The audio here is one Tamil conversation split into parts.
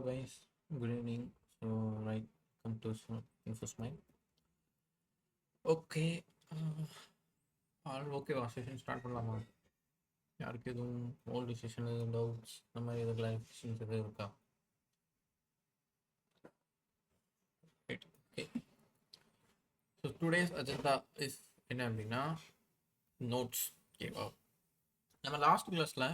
guys, good evening. So, right, come to InfoSmile. Okay, all ஓகேவா? செஷன் ஸ்டார்ட் பண்ணலாமா? யாருக்கு எதுவும் ஓல்டு செஷன் எதுவும் டவுட்ஸ் இந்த மாதிரி எதுவும் கிளாரிஃபிகேஷன்ஸ் எதுவும் இருக்கா? Right, okay. So today's agenda is என்ன அப்படின்னா நோட்ஸ். ஓகேவா? நம்ம லாஸ்ட் கிளாஸில்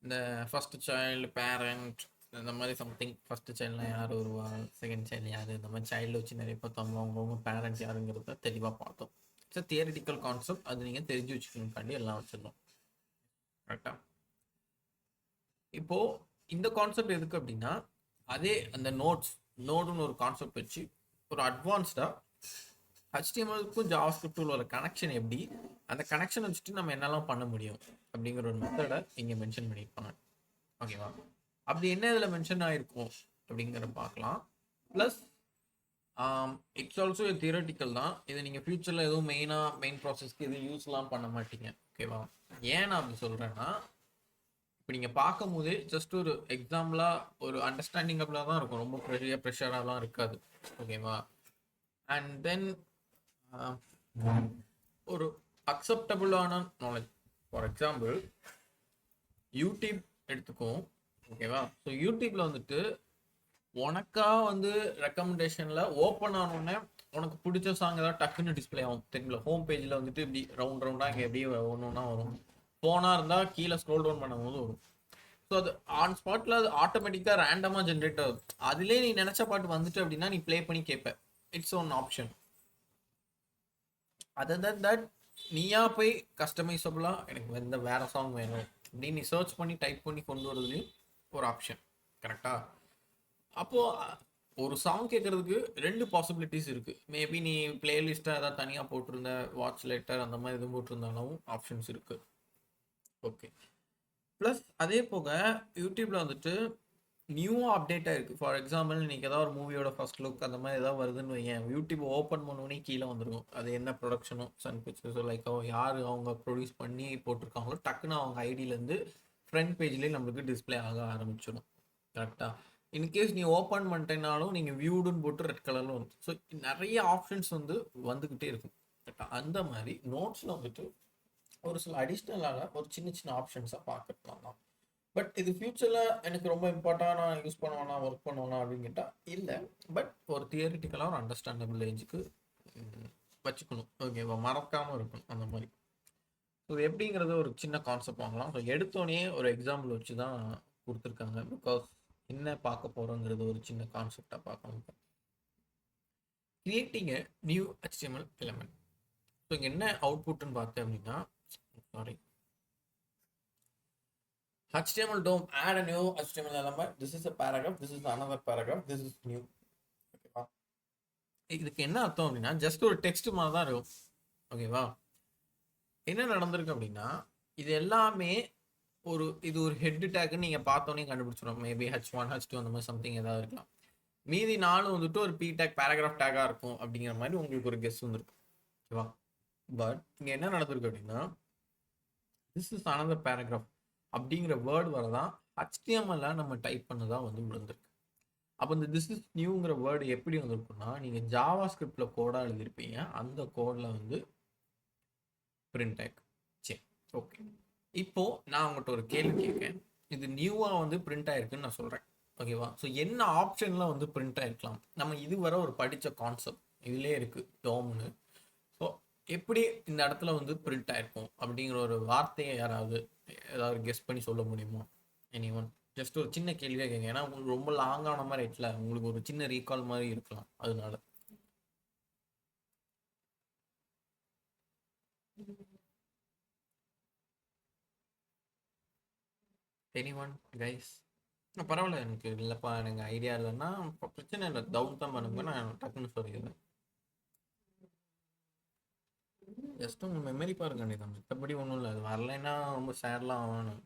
இந்த ஃபஸ்ட் சைல்டு பேரண்ட் இந்த மாதிரி சம்திங் ஃபஸ்ட்டு சைல்டுனா யார் வருவா, செகண்ட் சைல்டு யார், இந்த மாதிரி சைல்டு வச்சு நிறைய பார்த்தோம். அவங்கவுங்க பேரண்ட் யாருங்கிறத தெளிவாக பார்த்தோம். இட்ஸ் தியரிட்டிக்கல் கான்செப்ட், அது நீங்கள் தெரிஞ்சு வச்சுக்கணுக்காண்டி எல்லாம் வச்சிடணும். கரெக்டாக? இப்போது இந்த கான்செப்ட் எதுக்கு அப்படின்னா, அதே அந்த நோடுன்னு ஒரு கான்செப்ட் வச்சு ஒரு அட்வான்ஸ்டாக HTML-க்கும் ஜாவாஸ்கிரிப்டும் உள்ள கனெக்ஷன் எப்படி, அந்த கனெக்ஷன் வச்சுட்டு நம்ம என்னெல்லாம் பண்ண முடியும் அப்படிங்கிற ஒரு மெத்தடை இங்கே மென்ஷன் பண்ணியிருப்பாங்க. ஓகேவா? அப்படி என்ன இதில் மென்ஷன் ஆகிருக்கும் அப்படிங்கிற பார்க்கலாம். ப்ளஸ் இட்ஸ் ஆல்சோ தியரட்டிக்கல் தான். இதை நீங்கள் ஃபியூச்சரில் எதுவும் மெயின் ப்ராசஸ்க்கு எதுவும் யூஸ்லாம் பண்ண மாட்டீங்க. ஓகேவா? ஏன் நான் அப்படி சொல்கிறேன்னா, இப்போ நீங்கள் பார்க்கும் போதே ஜஸ்ட் ஒரு எக்ஸாம்பிளாக ஒரு அண்டர்ஸ்டாண்டிங்கபிளாக தான் இருக்கும். ரொம்ப ப்ரெஷராகலாம் இருக்காது. ஓகேவா? அண்ட் தென் ஒரு அக்செப்டபுளான நாலேஜ். ஃபார் எக்ஸாம்பிள் யூடியூப் எடுத்துக்கும். ஓகேவா? ஸோ யூடியூப்பில் வந்துட்டு உனக்கா வந்து ரெக்கமெண்டேஷனில் ஓப்பன் ஆனோடனே உனக்கு பிடிச்ச சாங் ஏதாவது டக்குன்னு டிஸ்பிளே ஆகும். தெரியுங்களா? ஹோம் பேஜில் வந்துட்டு இப்படி ரவுண்டாக இங்கே எப்படியே ஒன்று ஒன்றா வரும். ஃபோனாக இருந்தால் கீழே ஸ்க்ரோல் டவுன் பண்ணும்போது வரும். ஸோ அது ஆன் ஸ்பாட்டில் அது ஆட்டோமேட்டிக்காக ரேண்டமாக ஜென்ரேட் ஆகுது. அதிலே நீ நினச்ச பாட்டு வந்துட்டு அப்படின்னா நீ ப்ளே பண்ணி கேட்ப. It's one option. Other than that நீயா போய் கஸ்டமைசபிளாக எனக்கு இந்த வேறு சாங் வேணும் அப்படின்னு நீ சர்ச் பண்ணி டைப் பண்ணி கொண்டு வரதுலேயும் ஒரு ஆப்ஷன். கரெக்டாக? அப்போது ஒரு சாங் கேட்குறதுக்கு ரெண்டு பாசிபிலிட்டிஸ் இருக்குது. மேபி நீ பிளேலிஸ்ட்டாக ஏதாவது தனியாக போட்டிருந்த, வாட்ச் லெட்டர் அந்த மாதிரி எதுவும் போட்டிருந்தாலும் ஆப்ஷன்ஸ் இருக்குது. ஓகே. ப்ளஸ் அதே போக யூடியூப்பில் வந்துட்டு நியூவாக அப்டேட்டாக இருக்குது. ஃபார் எக்ஸாம்பிள் இன்றைக்கி ஏதாவது ஒரு மூவியோட ஃபர்ஸ்ட் லுக் அந்த மாதிரி ஏதாவது வருதுன்னு வையன், யூடியூப் ஓப்பன் பண்ணோடனே கீழே வந்துருக்கும். அது என்ன ப்ரொடக்ஷனோ, சன் பிக்சர்ஸோ, லைக் யார் அவங்க ப்ரொடியூஸ் பண்ணி போட்டிருக்காங்களோ டக்குன்னு அவங்க ஐடியிலேருந்து ஃப்ரண்ட் பேஜ்லேயே நம்மளுக்கு டிஸ்பிளே ஆக ஆரம்பிச்சிடும். கரெக்டாக? இன்கேஸ் நீ ஓப்பன் பண்ணிட்டேனாலும் நீங்கள் வியூடுன்னு போட்டு ரெட் கலரில் வந்து, ஸோ நிறைய ஆப்ஷன்ஸ் வந்து வந்துக்கிட்டே இருக்கும். கரெக்டாக? அந்த மாதிரி நோட்ஸில் வந்துட்டு ஒரு சில அடிஷ்னலாக ஒரு சின்ன சின்ன ஆப்ஷன்ஸாக பார்க்கலாம் தான். பட் இது ஃபியூச்சரில் எனக்கு ரொம்ப இம்பார்ட்டாக நான் யூஸ் பண்ணுவேனா, ஒர்க் பண்ணுவேனா அப்படின்னு கேட்டால் இல்லை. பட் ஒரு தியரிட்டிக்கலாக ஒரு அண்டர்ஸ்டாண்டபிள் ஏஜுக்கு வச்சுக்கணும். ஓகேவா? மறக்காமல் இருக்கணும் அந்த மாதிரி. ஸோ எப்படிங்கிறது ஒரு சின்ன கான்செப்ட் வாங்கலாம். ஸோ எடுத்தோடனே ஒரு எக்ஸாம்பிள் வச்சு தான் கொடுத்துருக்காங்க. பிகாஸ் என்ன பார்க்க போகிறோங்கிறது ஒரு சின்ன கான்செப்டாக பார்க்கணும். Creating a new HTML element. So இங்கே என்ன அவுட்புட்னு பார்த்தேன் அப்படின்னா, sorry, HTML DOM, add a new HTML element. This is a paragraph. This is another paragraph. This is new. ஓகேவா? இதுக்கு என்ன அர்த்தம் அப்படின்னா, ஜஸ்ட் ஒரு டெக்ஸ்ட் மாதிரி தான் இருக்கும். ஓகேவா? என்ன நடந்திருக்கு அப்படின்னா, இது எல்லாமே இது ஒரு ஹெட் டேக்னு நீங்கள் பார்த்தோன்னே கண்டுபிடிச்சிடும். மேபி H1 H2 அந்த மாதிரி சம்திங் ஏதாவது இருக்கலாம். மீதி 4 வந்துட்டு ஒரு P டேக் பேராகிராஃப் டேக்காக இருக்கும் அப்படிங்கிற மாதிரி உங்களுக்கு ஒரு கெஸ் வந்துருக்கு. ஓகேவா? பட் இங்கே என்ன நடந்திருக்கு அப்படின்னா, திஸ் இஸ் அனதர் பேராகிராஃப் அப்படிங்கிற வேர்டு வரதான் HTML நம்ம டைப் பண்ணதான் வந்து விழுந்திருக்கு. அப்போ இந்த திஸ் இஸ் நியூங்கிற வேர்டு எப்படி வந்திருக்குன்னா, நீங்கள் ஜாவா ஸ்கிரிப்டில் கோடாக எழுதியிருப்பீங்க, அந்த கோடில் வந்து பிரிண்ட் ஆயிருக்கு. சரி, ஓகே. இப்போது நான் உங்கள்கிட்ட ஒரு கேள்வி கேட்கேன். இது நியூவாக வந்து பிரிண்ட் ஆயிருக்குன்னு நான் சொல்கிறேன். ஓகேவா? ஸோ என்ன ஆப்ஷனில் வந்து பிரிண்ட் ஆயிருக்கலாம்? நம்ம இதுவரை ஒரு படித்த கான்செப்ட் இதிலே இருக்குது, டோம்னு. ஸோ எப்படி இந்த இடத்துல வந்து பிரிண்ட் ஆயிருக்கும் அப்படிங்கிற ஒரு வார்த்தையை யாராவது ஏதாவது கெஸ் பண்ணி சொல்ல முடியுமா? Any one? ஜஸ்ட் ஒரு சின்ன கேள்வியாக கேட்க, ஏன்னா உங்களுக்கு ரொம்ப லாங்கான மாதிரி ஆயிடுச்சுல, உங்களுக்கு ஒரு சின்ன ரீகால் மாதிரி இருக்கலாம். அதனால எனி ஒன் கைஸ்? பரவாயில்ல, எனக்கு இல்லைப்பா, எனக்கு ஐடியா இல்லைன்னா பிரச்சனை இல்லை, டவுட் தான் பண்ணுங்க, நான் டக்குன்னு சொல்லிடுறேன். ஜஸ்ட் உங்கள் மெமரி பாருங்க, தான் மற்றபடி ஒன்றும் இல்லை. அது வரலைன்னா ரொம்ப சேட்லாம் ஆகணும்.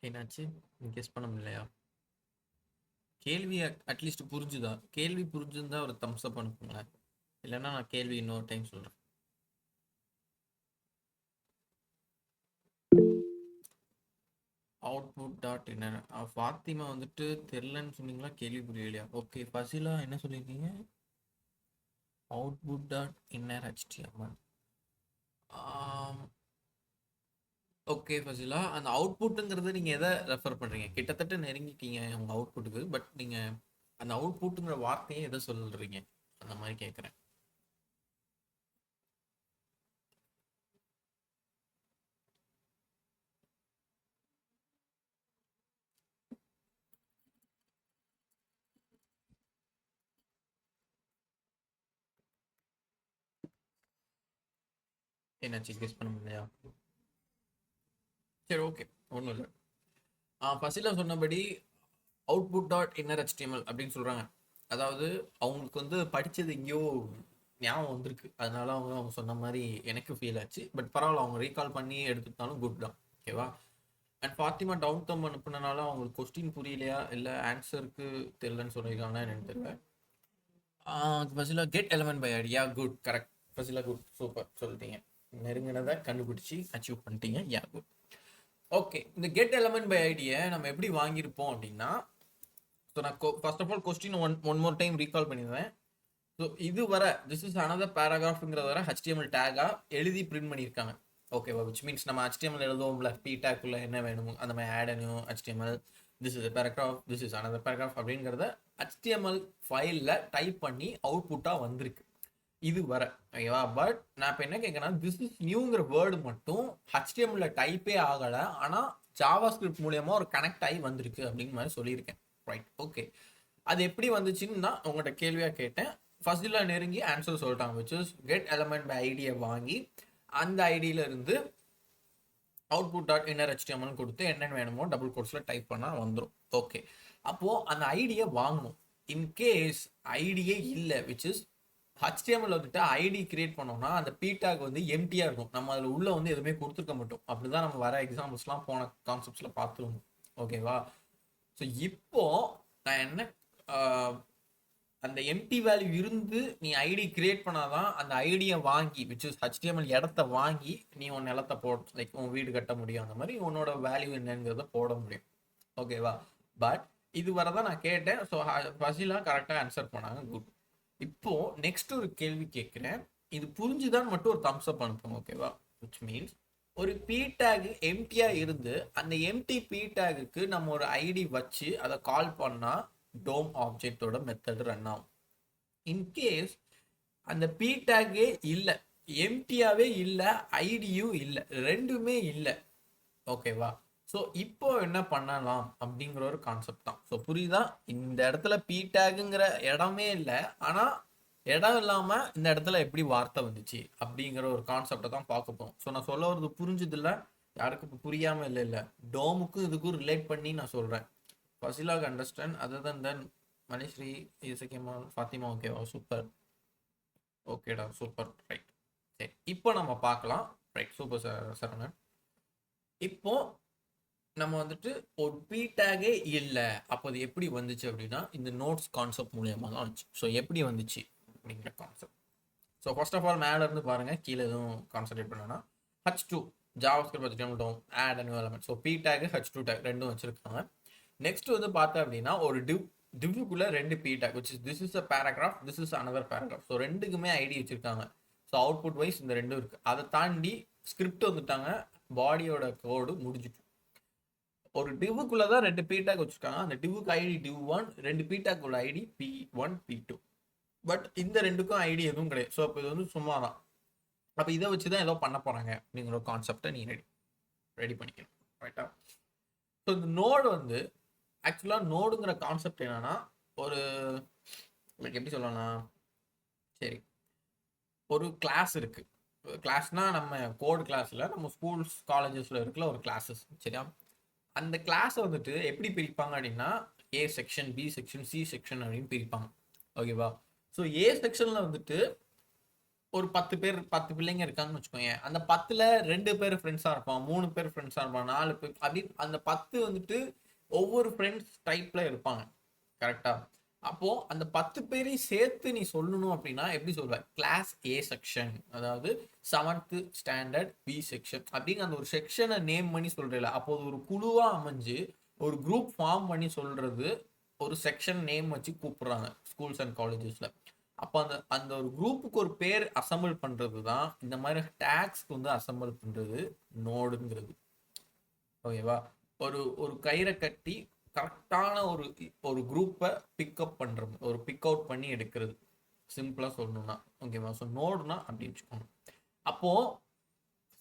என்னாச்சு? கெஸ் பண்ண முடியலையா? கேள்வி அட்லீஸ்ட் புரிஞ்சுதா? கேள்வி புரிஞ்சுருந்தா ஒரு தம்ஸ் அப் அனுப்புங்களேன். இல்லைன்னா நான் கேள்வி இன்னொரு டைம் சொல்கிறேன். Output dot inner. ஃபாத்திமா வந்துட்டு தெரிலன்னு சொன்னீங்களா, கேள்வி புரியலையா? ஓகே, ஃபசிலா என்ன சொல்லியிருக்கீங்க? Output dot inner HTML. Okay Fazila, அந்த அவுட்புட்டுங்கிறது நீங்கள் எதை ரெஃபர் பண்ணுறீங்க? கிட்டத்தட்ட நெருங்கிட்டீங்க உங்கள் அவுட்புட்டுக்கு. பட் நீங்கள் அந்த அவுட்புட்டுங்கிற வார்த்தையை எதை சொல்கிறீங்க, அந்த மாதிரி கேட்குறேன். என்னாச்சு, கெஸ் பண்ண முடியலையா? சரி, ஓகே, ஒன்றும் இல்லை. ஃபசிலா சொன்னபடி அவுட்புட் டாட் இன்னர் HTML அப்படின்னு சொல்கிறாங்க. அதாவது அவங்களுக்கு வந்து படித்தது எங்கேயோ ஞாபகம் வந்திருக்கு, அதனால அவங்க சொன்ன மாதிரி எனக்கு ஃபீல் ஆச்சு. பட் பரவாயில்ல, அவங்க ரீகால் பண்ணி எடுத்துட்டாலும் குட் தான். ஓகேவா? அண்ட் ஃபாத்திமா டவுன் தம் அனுப்புனனால அவங்களுக்கு கொஸ்டின் புரியலையா இல்லை ஆன்சருக்கு தெரியலன்னு சொல்லியிருக்காங்கன்னா என்னன்னு தெரியல. Fazila get element by ID, good, correct Fazila, good, super சொல்லிட்டீங்க. நெருங்கினதை கண்டுபிடிச்சி அச்சீவ் பண்ணிட்டீங்க. Yeah, good. ஓகே, இந்த கெட் எலமெண்ட் பை ஐடியை நம்ம எப்படி வாங்கியிருப்போம் அப்படின்னா, ஸோ நான் first of all question one more time recall பண்ணிடுவேன். ஸோ இது வர திஸ் இஸ் அனதர் பேராகிராஃப்ங்கிறத வர HTML டேகாக எழுதி பிரிண்ட் பண்ணியிருக்காங்க. ஓகேவா? விச் மீன்ஸ் நம்ம HTML எழுதுவோம்ல, பி டேக்குள்ள என்ன வேணும் அந்த மாதிரி add new HTML, this is paragraph, this is another paragraph அப்படிங்கிறத HTML ஃபைலில் டைப் பண்ணி அவுட்புட்டாக வந்திருக்கு இது வர. ஓகேவா? பட் நான் இப்போ என்ன கேட்குறேன்னா, திஸ் இஸ் நியூங்கிற வேர்டு மட்டும் HTML டைப்பே ஆகலை, ஆனால் ஜாவா ஸ்கிரிப்ட் மூலியமா ஒரு கனெக்ட் ஆகி வந்திருக்கு அப்படிங்கிற மாதிரி சொல்லியிருக்கேன். Right, okay. அது எப்படி வந்துச்சுன்னு தான் உங்கள்கிட்ட கேள்வியாக கேட்டேன். ஃபர்ஸ்ட்ல நெருங்கி ஆன்சர் சொல்லிட்டாங்க, which is get element by ஐடியை வாங்கி அந்த ஐடியில இருந்து அவுட்புட் டாட் இன்னர் HTML கொடுத்து என்னென்ன வேணுமோ டபுள் கோட்ஸில் டைப் பண்ணால் வந்துடும். ஓகே, அப்போது அந்த ஐடியை வாங்கணும். இன்கேஸ் ஐடியே இல்லை, விச் இஸ் HTML வந்துட்டு ஐடி கிரியேட் பண்ணோம்னா அந்த பீடாக் வந்து எம்டியாக இருக்கும். நம்ம அதில் உள்ள வந்து எதுவுமே கொடுத்துருக்க மாட்டோம். அப்படிதான் நம்ம வர எக்ஸாம்பிள்ஸ்லாம் போன கான்செப்ட்ஸில் பார்த்துருவோம். ஓகேவா? ஸோ இப்போ நான் என்ன, அந்த எம்டி வேல்யூ இருந்து நீ ஐடி கிரியேட் பண்ணாதான் அந்த ஐடியை வாங்கி, விச் இஸ் HTML இடத்த வாங்கி நீ உன் நிலத்தை லைக் உன் வீடு கட்ட முடியும். அந்த மாதிரி உன்னோட வேல்யூ என்னங்கிறத போட முடியும். ஓகேவா? பட் இது வரதான் நான் கேட்டேன். ஸோ ஃபசிலா கரெக்டாக ஆன்சர் பண்ணாங்க, குட். இப்போ நெக்ஸ்ட் ஒரு கேள்வி கேட்குறேன், இது புரிஞ்சுதான் மட்டும் ஒரு தம்ஸ் அப் அனுப்புங்க. ஓகேவா? விச் மீன்ஸ் ஒரு பி டேக் எம்டியா இருந்து அந்த எம்டி பி டேக்கு நம்ம ஒரு ஐடி வச்சு அதை கால் பண்ணா டோம் ஆப்ஜெக்டோட மெத்தட் ரன் ஆகும். இன்கேஸ் அந்த பி டேக்கே இல்லை, எம்டியாவே இல்லை, ஐடியும் இல்லை, ரெண்டுமே இல்லை. ஓகேவா? ஸோ இப்போ என்ன பண்ணலாம் அப்படிங்கிற ஒரு கான்செப்ட் தான். ஸோ புரியுதா? இந்த இடத்துல பி டேக்குங்கிற இடமே இல்லை, ஆனால் இடம் இல்லாமல் இந்த இடத்துல எப்படி வார்த்தை வந்துச்சு அப்படிங்கிற ஒரு கான்செப்டை தான் பார்க்க போகிறோம். ஸோ நான் சொல்ல வரது புரிஞ்சுது இல்லை, யாருக்கு இப்போ புரியாமல் இல்லை இல்லை, டோமுக்கும் இதுக்கும் ரிலேட் பண்ணி நான் சொல்கிறேன். ஃபசிலாக அண்டர்ஸ்டாண்ட், அதர் தன் தென் மணிஸ்ரீ, இசக்கியம்மா, ஃபாத்திமா, ஓகேவா? சூப்பர், ஓகேடா, சூப்பர், ரைட். சரி, இப்போ நம்ம பார்க்கலாம். Right, super sir Saravanan. இப்போ நம்ம வந்துட்டு ஒரு பி டேகே இல்லை, அப்போ அது எப்படி வந்துச்சு அப்படின்னா இந்த நோட்ஸ் கான்செப்ட் மூலியமாக தான் வந்துச்சு. ஸோ எப்படி வந்துச்சு அப்படிங்கிற concept. So first of all மேலே இருந்து பாருங்க, கீழே எதுவும் கான்சன்ட்ரேட் பண்ணனா H2 ஜாவாஸ்கிரிப்ட் வச்சுட்டோம், add new element. So P tag H2 tag ரெண்டும் வச்சிருக்காங்க. நெக்ஸ்ட் வந்து பார்த்தா அப்படின்னா ஒரு டிவ்வுக்குள்ள ரெண்டு P tag, which is this is a paragraph, this is another paragraph. So ரெண்டுக்குமே ஐடி வச்சிருக்காங்க. ஸோ அவுட்புட் வைஸ் இந்த ரெண்டும் இருக்கு. அதை தாண்டி ஸ்கிரிப்ட் வந்துட்டாங்க, பாடியோட கோடு முடிஞ்சிட்டு ஒரு டிவ்வுக்குள்ள தான் ரெண்டு பி டேக் வச்சிருக்காங்க. அந்த டிவ்வுக்கு ஐடி div1, ரெண்டு பி டேக் உள்ள ஐடி P1 P2. பட் இந்த ரெண்டுக்கும் ஐடி எதுவும் கிடையாது. ஸோ அப்போ இது வந்து சும்மா தான். அப்போ இதை வச்சு தான் ஏதோ பண்ண போறாங்க அப்படிங்கிற கான்செப்டை நீ ரெடி பண்ணிக்கணும். ரைட்டா? ஸோ இந்த நோடு வந்து ஆக்சுவலாக நோடுங்கிற கான்செப்ட் என்னன்னா, ஒரு லைக் எப்படி சொல்லலாம், சரி, ஒரு கிளாஸ் இருக்கு. கிளாஸ்னா நம்ம கோட் கிளாஸ்ல நம்ம ஸ்கூல்ஸ் காலேஜஸ்ல இருக்கிற ஒரு கிளாஸஸ், சரியா? அந்த கிளாஸை வந்துட்டு எப்படி பிரிப்பாங்க அப்படின்னா A section, B section, C section அப்படின்னு பிரிப்பாங்க. ஓகேவா? ஸோ ஏ செக்ஷன்ல வந்துட்டு ஒரு 10 பிள்ளைங்க இருக்காங்கன்னு வச்சுக்கோங்க. அந்த 10ல் 2 பேர் ஃப்ரெண்ட்ஸாக இருப்பான், 3 பேர் ஃப்ரெண்ட்ஸாக இருப்பான், 4 பேர் அப்படி அந்த 10 வந்துட்டு ஒவ்வொரு ஃப்ரெண்ட்ஸ் டைப்ல இருப்பாங்க. கரெக்டா? அப்போ அந்த 10 பேரையும் சேர்த்து நீ சொல்லணும் அப்படின்னா எப்படி சொல்வ? கிளாஸ் ஏ செக்ஷன், அதாவது 7th ஸ்டாண்டர்ட் பி செக்ஷன் அப்படிங்கிற அந்த ஒரு செக்ஷனை நேம் பண்ணி சொல்றல. அப்போ ஒரு குழுவா அமைஞ்சு ஒரு குரூப் ஃபார்ம் பண்ணி சொல்றது, ஒரு செக்ஷன் நேம் வச்சு கூப்பிடுறாங்க ஸ்கூல்ஸ் அண்ட் காலேஜஸ்ல. அப்போ அந்த அந்த ஒரு குரூப்புக்கு ஒரு பேர் அசம்பிள் பண்றது தான் இந்த மாதிரி டேக்ஸ்க்கு வந்து அசம்பிள் பண்றது நோடுங்கிறது. ஓகேவா? ஒரு ஒரு கயிறை கட்டி கரெக்டான ஒரு ஒரு குரூப்பை பிக்கப் பண்றது, ஒரு பிக் அவுட் பண்ணி எடுக்கிறது, சிம்பிளா சொல்லணும்னா. ஓகேவா? ஸோ நோடுனா அப்படி வச்சுக்கோங்க. அப்போ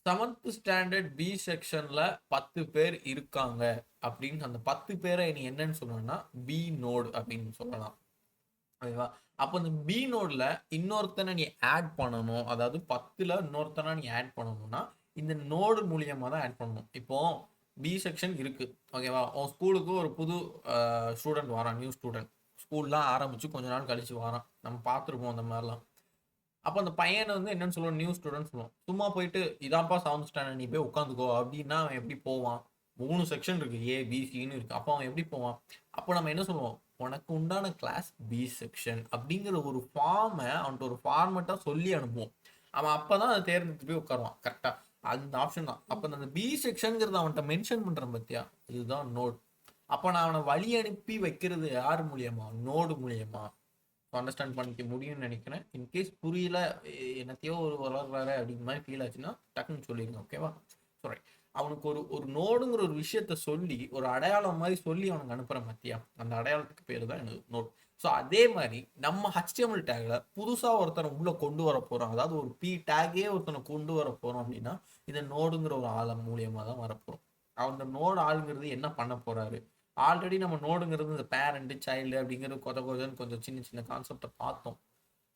7th ஸ்டாண்டர்ட் பி செக்ஷன்ல 10 பேர் இருக்காங்க அப்படின்னு அந்த 10 பேரை நீ என்னன்னு சொல்லணும்னா பி நோடு அப்படின்னு சொல்லலாம். ஓகேவா? அப்போ இந்த பி நோட்ல இன்னொருத்தனை நீ ஆட் பண்ணணும். அதாவது 10ல இன்னொருத்தனா நீ ஆட் பண்ணணும்னா இந்த நோடு மூலியமா தான் ஆட் பண்ணணும். இப்போ பி செக்ஷன் இருக்கு. ஓகேவா? உன் ஸ்கூலுக்கு ஒரு புது ஸ்டூடெண்ட் வரான், நியூ ஸ்டூடெண்ட். ஸ்கூல்லாம் ஆரம்பிச்சு கொஞ்ச நாள் கழிச்சு வரான். நம்ம பார்த்துருப்போம் அந்த மாதிரிலாம். அப்போ அந்த பையனை வந்து என்னன்னு சொல்லுவோம்? நியூ ஸ்டூடெண்ட் சொல்லுவோம். சும்மா போயிட்டு இதான்ப்பா 7th ஸ்டாண்டர்ட், நீ போய் உட்காந்துக்கோ அப்படின்னா அவன் எப்படி போவான்? 3 செக்ஷன் இருக்கு, ஏ பி சின்னு இருக்கு. அப்போ அவன் எப்படி போவான்? அப்போ நம்ம என்ன சொல்லுவோம்? உனக்கு உண்டான கிளாஸ் பி செக்ஷன் அப்படிங்கிற ஒரு ஃபார்மை அவன்கிட்ட ஒரு ஃபார்மெட்டாக சொல்லி அனுப்புவோம். அவன் அப்பதான் அதை தேர்ந்தெடுத்து போய் உட்காருவான். கரெக்டா? அந்த ஆப்ஷன் தான். அப்போ அந்த பி செக்ஷன்ங்கிறத அவன்கிட்ட மென்ஷன் பண்றேன் பத்தியா, இதுதான் நோட். அப்போ நான் அவனை வழி அனுப்பி வைக்கிறது யார் மூலியமா? நோடு மூலியமா. அண்டர்ஸ்டாண்ட் பண்ணிக்க முடியும்னு நினைக்கிறேன். இன்கேஸ் புரியல, என்னத்தையோ ஒரு வளர்றாரு அப்படிங்கிற மாதிரி ஃபீல் ஆச்சுன்னா டக்குன்னு சொல்லிடுங்க. ஓகேவா? சாரி, அவனுக்கு ஒரு ஒரு நோடுங்கிற ஒரு விஷயத்த சொல்லி ஒரு அடையாளம் மாதிரி சொல்லி அவனுக்கு அனுப்புறேன் மத்தியா, அந்த அடையாளத்துக்கு பேர் தான் எனக்கு நோட். ஸோ அதே மாதிரி நம்ம HTML டேக்ல புதுசா ஒருத்தனை உள்ள கொண்டு வர போறோம், அதாவது ஒரு பி டேகே ஒருத்தனை கொண்டு வர போறோம் அப்படின்னா இந்த நோடுங்கிற ஒரு ஆளம் மூலியமா தான் வரப்போறோம். அந்த நோடு ஆளுங்கிறது என்ன பண்ண போறாரு? ஆல்ரெடி நம்ம நோடுங்கிறது இந்த பேரண்ட் சைல்டு அப்படிங்கிறது கொஞ்சம் கொஞ்சம் சின்ன சின்ன கான்செப்டை பார்த்தோம்.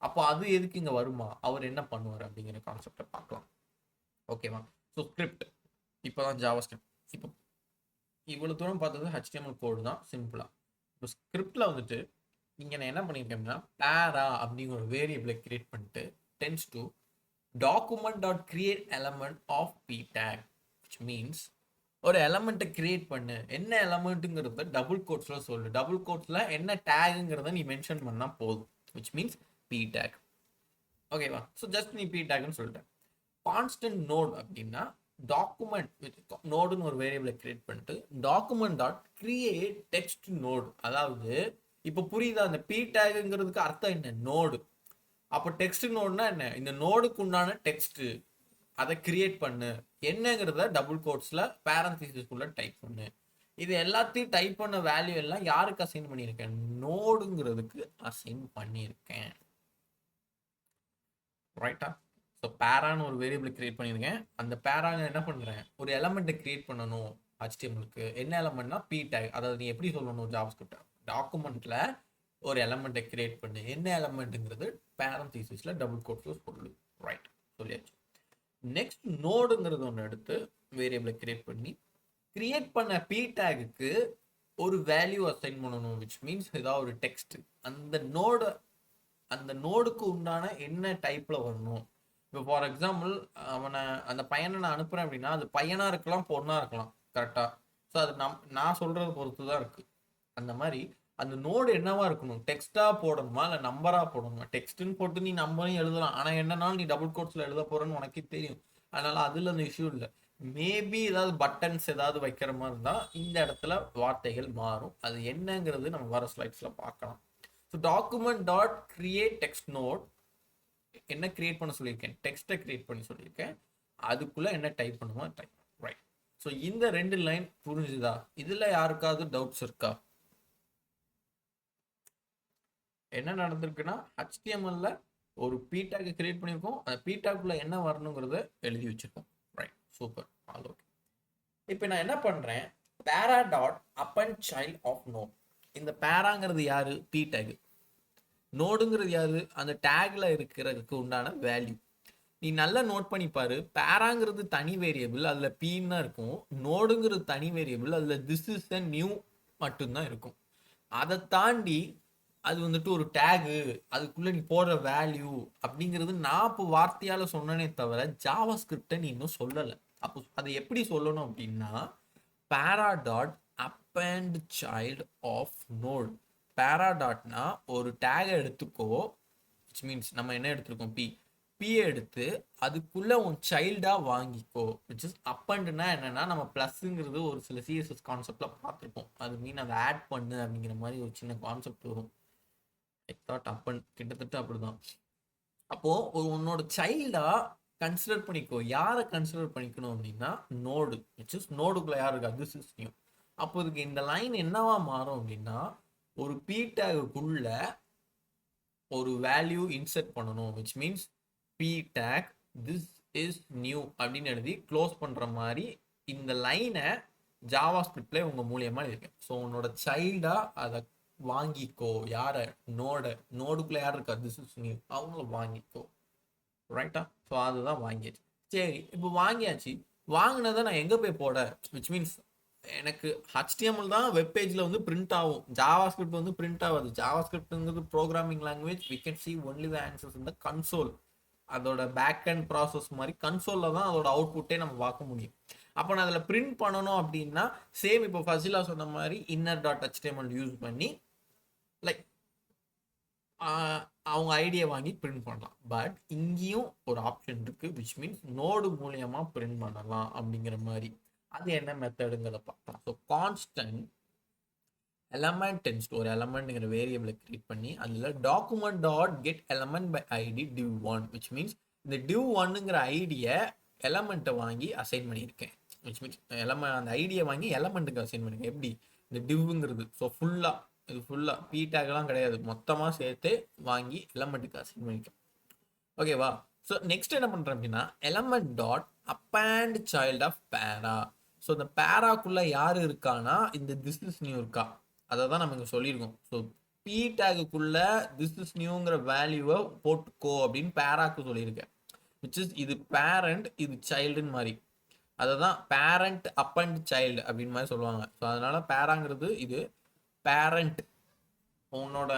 அப்போ அது எதுக்கு இங்கே வருமா, அவர் என்ன பண்ணுவார் அப்படிங்கிற கான்செப்டை பார்க்கலாம். ஓகேவா? ஸோ ஸ்கிரிப்ட் இப்போ தான் ஜாவா ஸ்கிரிப்ட். இப்போ இவ்வளோ தூரம் பார்த்தது HTML கோடு தான் சிம்பிளா. இப்போ ஸ்கிரிப்டில் வந்துட்டு இங்கே நான் என்ன பண்ணியிருக்கேன்னா பேரா அப்படிங்கிற ஒரு வேரியபிளை கிரியேட் பண்ணிட்டு tends to document.create element of p tag, which means ஒரு எலமெண்ட்டை கிரியேட் பண்ணு. என்ன எலமெண்ட்டுங்கிறத டபுள் கோட்ஸ்ல சொல்லு. டபுள் கோட்ஸ்ல என்ன டேகுங்கிறத நீ மென்ஷன் பண்ணா போதும், விச் மீன்ஸ் பி டேக். ஓகேவா? ஸோ ஜஸ்ட் நீ பி டேக்னு சொல்லிட்டேன். கான்ஸ்டன்ட் நோட் அப்படின்னா டாக்குமெண்ட் நோடுன்னு ஒரு வேரியபிளை கிரியேட் பண்ணிட்டு document dot create text node. அதாவது இப்போ புரியுதா? அந்த பி டேகுங்கிறதுக்கு அர்த்தம் என்ன? நோடு. அப்போ டெக்ஸ்ட் நோடுனா என்ன? இந்த நோடுக்கு உண்டான டெக்ஸ்ட், அதை கிரியேட் பண்ணு. என்னங்கிறத டபுள் கோட்ஸ்ல பேரந்தீசிஸ்குள்ள டைப் பண்ணு. இது எல்லாத்தையும் டைப் பண்ண வேல்யூ எல்லாம் யாருக்கு அசைன் பண்ணியிருக்கேன்? நோடுங்கிறதுக்கு அசைன் பண்ணியிருக்கேன். ரைட்டா? ஸோ பேரான்னு ஒரு வேரியபிள் கிரியேட் பண்ணியிருக்கேன். அந்த பேராங்க என்ன பண்ணுறேன்? ஒரு எலமெண்ட்டை கிரியேட் பண்ணணும் HTMLக்கு. என்ன எலமெண்ட்னா பி டேக். அதாவது நீ எப்படி சொல்லணும் ஜாவாஸ்கிரிப்ட் டாக்குமெண்ட்ல ஒரு எலமெண்ட்டை கிரியேட் பண்ணு. என்ன எலமெண்ட்டுங்கிறது பேரந்தீசிஸ்ல டபுள் கோட்ஸ்ல சொல்லு. ரைட், சொல்லியாச்சு. நெக்ஸ்ட் நோடுங்கிறது ஒன்று எடுத்து வேரியபிளை கிரியேட் பண்ணி கிரியேட் பண்ண பி டேகுக்கு ஒரு வேல்யூ அசைன் பண்ணணும், விச் மீன்ஸ் ஏதாவது ஒரு டெக்ஸ்ட் அந்த நோடுக்கு உண்டான என்ன டைப்ல வரணும். இப்போ ஃபார் எக்ஸாம்பிள் அந்த பையனை நான் அனுப்புறேன் அப்படின்னா அது பையனா இருக்கலாம், பொண்ணா இருக்கலாம். கரெக்டா? ஸோ அது நான் சொல்றதை பொறுத்து தான் இருக்கு. அந்த மாதிரி அந்த நோடு என்னவா இருக்கணும்? டெக்ஸ்டா போடணுமா இல்லை நம்பரா போடணுமா? டெக்ஸ்ட்னு போட்டு நீ நம்பரையும் எழுதலாம். ஆனால் என்னன்னாலும் நீ டபுள் கோட்ஸ்ல எழுத போறேன்னு உனக்கே தெரியும். அதனால அதுல அந்த இஷ்யூ இல்லை. மேபி ஏதாவது பட்டன்ஸ் ஏதாவது வைக்கிற மாதிரி இருந்தா இந்த இடத்துல வார்த்தைகள் மாறும். அது என்னங்கிறது நம்ம வர ஸ்லைட்ஸ்ல பார்க்கலாம். So document dot create text node என்ன கிரியேட் பண்ண சொல்லியிருக்கேன்? டெக்ஸ்ட்டை கிரியேட் பண்ணி சொல்லியிருக்கேன். அதுக்குள்ள என்ன டைப் பண்ணுமோ டைப். ரைட். ஸோ இந்த 2 லைன் புரிஞ்சுதா? இதுல யாருக்காவது டவுட்ஸ் இருக்கா? என்ன நடந்திருக்குன்னா HTML-ல ஒரு ptag கிரியேட் பண்ணியிருக்கோம். அந்த ptag-குள்ள என்ன வரணுங்கிறத எழுதி வச்சிருக்கோம். Right, super, all okay. இப்போ நான் என்ன பண்றேன்? பேரா டாட் அப்பன் சைல்ட் ஆஃப் நோட். இந்த பேராங்கிறது யாரு? ptag. நோடுங்கிறது யாரு? அந்த டேக்ல இருக்கிறதுக்கு உண்டான வேல்யூ. நீ நல்லா நோட் பண்ணி பாரு. பேராங்கிறது தனி வேரியபிள், அதுல பீன்னு இருக்கும். நோடுங்கிறது தனி வேரியபிள், அதுல திஸ் இஸ் a நியூ மட்டும்தான் இருக்கும். அதை தாண்டி அது வந்துட்டு ஒரு டேகு, அதுக்குள்ள நீ போடுற வேல்யூ அப்படிங்கிறது நான் இப்போ வார்த்தையால சொன்னனே தவிர ஜாவா ஸ்கிரிப்டை நீ இன்னும் சொல்லலை. அப்போ அதை எப்படி சொல்லணும் அப்படின்னா para dot append child of node. Para டாட்னா ஒரு டேகை எடுத்துக்கோ, விச் மீன்ஸ் நம்ம என்ன எடுத்துருக்கோம், பியை எடுத்து அதுக்குள்ள உன் சைல்டா வாங்கிக்கோ, விச் இஸ் அப்பண்ட்னா என்னன்னா நம்ம ப்ளஸ்ங்கிறது ஒரு சில சிஎஸ்எஸ் கான்செப்ட்ல பார்த்துருப்போம். அது மீன் அதை ஆட் பண்ணு அப்படிங்கிற மாதிரி ஒரு சின்ன கான்செப்ட் வரும். ஐ தாட் அப்பன் கிட்டத்தட்ட அப்படிதான். அப்போ உன்னோட சைல்டா கன்சிடர் பண்ணிக்கோ. யாரை கன்சிடர் பண்ணிக்கணும் அப்படின்னா நோடு, விச் இஸ் நோடுக்குள்ள யார் இருக்கா, திஸ் இஸ் நியூ. அப்போ இதுக்கு இந்த லைன் என்னவா மாறும் அப்படின்னா ஒரு பி டேகுக்குள்ள ஒரு வேல்யூ இன்சர்ட் பண்ணணும், which means P tag this is new அப்படின்னு எழுதி க்ளோஸ் பண்ற மாதிரி இந்த லைனை ஜாவா ஸ்கிரிப்ட்ல உங்க மூலியமா இருக்கு. ஸோ உன்னோட சைல்டா அதை வாங்கிக்கோ. யார, நோடுக்குள்ள யார் இருக்கா, திஸ் இஸ் நியூ, அவங்கள வாங்கிக்கோ. ரைட்டா? ஸோ அதுதான் வாங்கியாச்சு. சரி, இப்போ வாங்கியாச்சு. வாங்கினதை நான் எங்கே போய் போட, விச் மீன்ஸ் எனக்கு HTML தான் வெப் பேஜில் வந்து பிரிண்ட் ஆகும், ஜாவா ஸ்கிரிப்ட் வந்து பிரிண்ட் ஆகாது. ஜாவா ஸ்கிரிப்ட்ங்கிறது programming language, we can see only the answers in the console. அதோட பேக் அண்ட் ப்ராசஸ் மாதிரி கன்சோலில் தான் அதோட அவுட்புட்டே நம்ம பார்க்க முடியும். அப்போ நான் அதில் பிரிண்ட் பண்ணணும் அப்படின்னா சேம் இப்போ ஃபசிலா சொன்ன மாதிரி inner.html யூஸ் பண்ணி லைக் அவங்க ஐடியா வாங்கி பிரிண்ட் பண்ணலாம். பட் இங்கேயும் ஒரு ஆப்ஷன் இருக்கு, விச் மீன்ஸ் நோடு மூலியமா பிரிண்ட் பண்ணலாம் அப்படிங்கிற மாதிரி. அது என்ன மெத்தடுங்கிறத பார்க்கலாம். ஸோ கான்ஸ்டன்ட் எலமெண்ட் டென்ஸ் ஒரு எலமெண்ட்ங்கிற வேரியபிளை கிரியேட் பண்ணி அதில் document dot get element by ID div1, which means இந்த div1ங்கிற ஐடியை எலமெண்ட்டை வாங்கி அசைன் பண்ணியிருக்கேன். விச் மீன்ஸ் அந்த ஐடியை வாங்கி எலமெண்ட்டுக்கு அசைன் பண்ணியிருக்கேன். எப்படி, இந்த divங்கிறது ஸோ ஃபுல்லாக இது ஃபுல்லாக பி டேக்லாம் கிடையாது, மொத்தமாக சேர்த்து வாங்கி எலமெண்ட்டுக்கு அசைன் பண்ணியிருக்கேன். ஓகேவா? ஸோ நெக்ஸ்ட் என்ன பண்ணுறேன் அப்படின்னா element dot append child of para. So இந்த பேராக்குள்ளே யார் இருக்கானா இந்த திஸ் இஸ் நியூ இருக்கா, அதை தான் நம்ம இங்கே சொல்லியிருக்கோம். ஸோ பி டேகுக்குள்ள திஸ் இஸ் நியூங்கிற வேல்யூவை போட்டுக்கோ அப்படின்னு பேராக்கு சொல்லியிருக்கேன். விச் இஸ் இது பேரண்ட் இது சைல்டுன்னு மாதிரி, அதை தான் பேரண்ட் அப்பண்ட் சைல்டு அப்படின்னு மாதிரி சொல்லுவாங்க. ஸோ அதனால பேராங்கிறது இது பேரண்ட், உன்னோட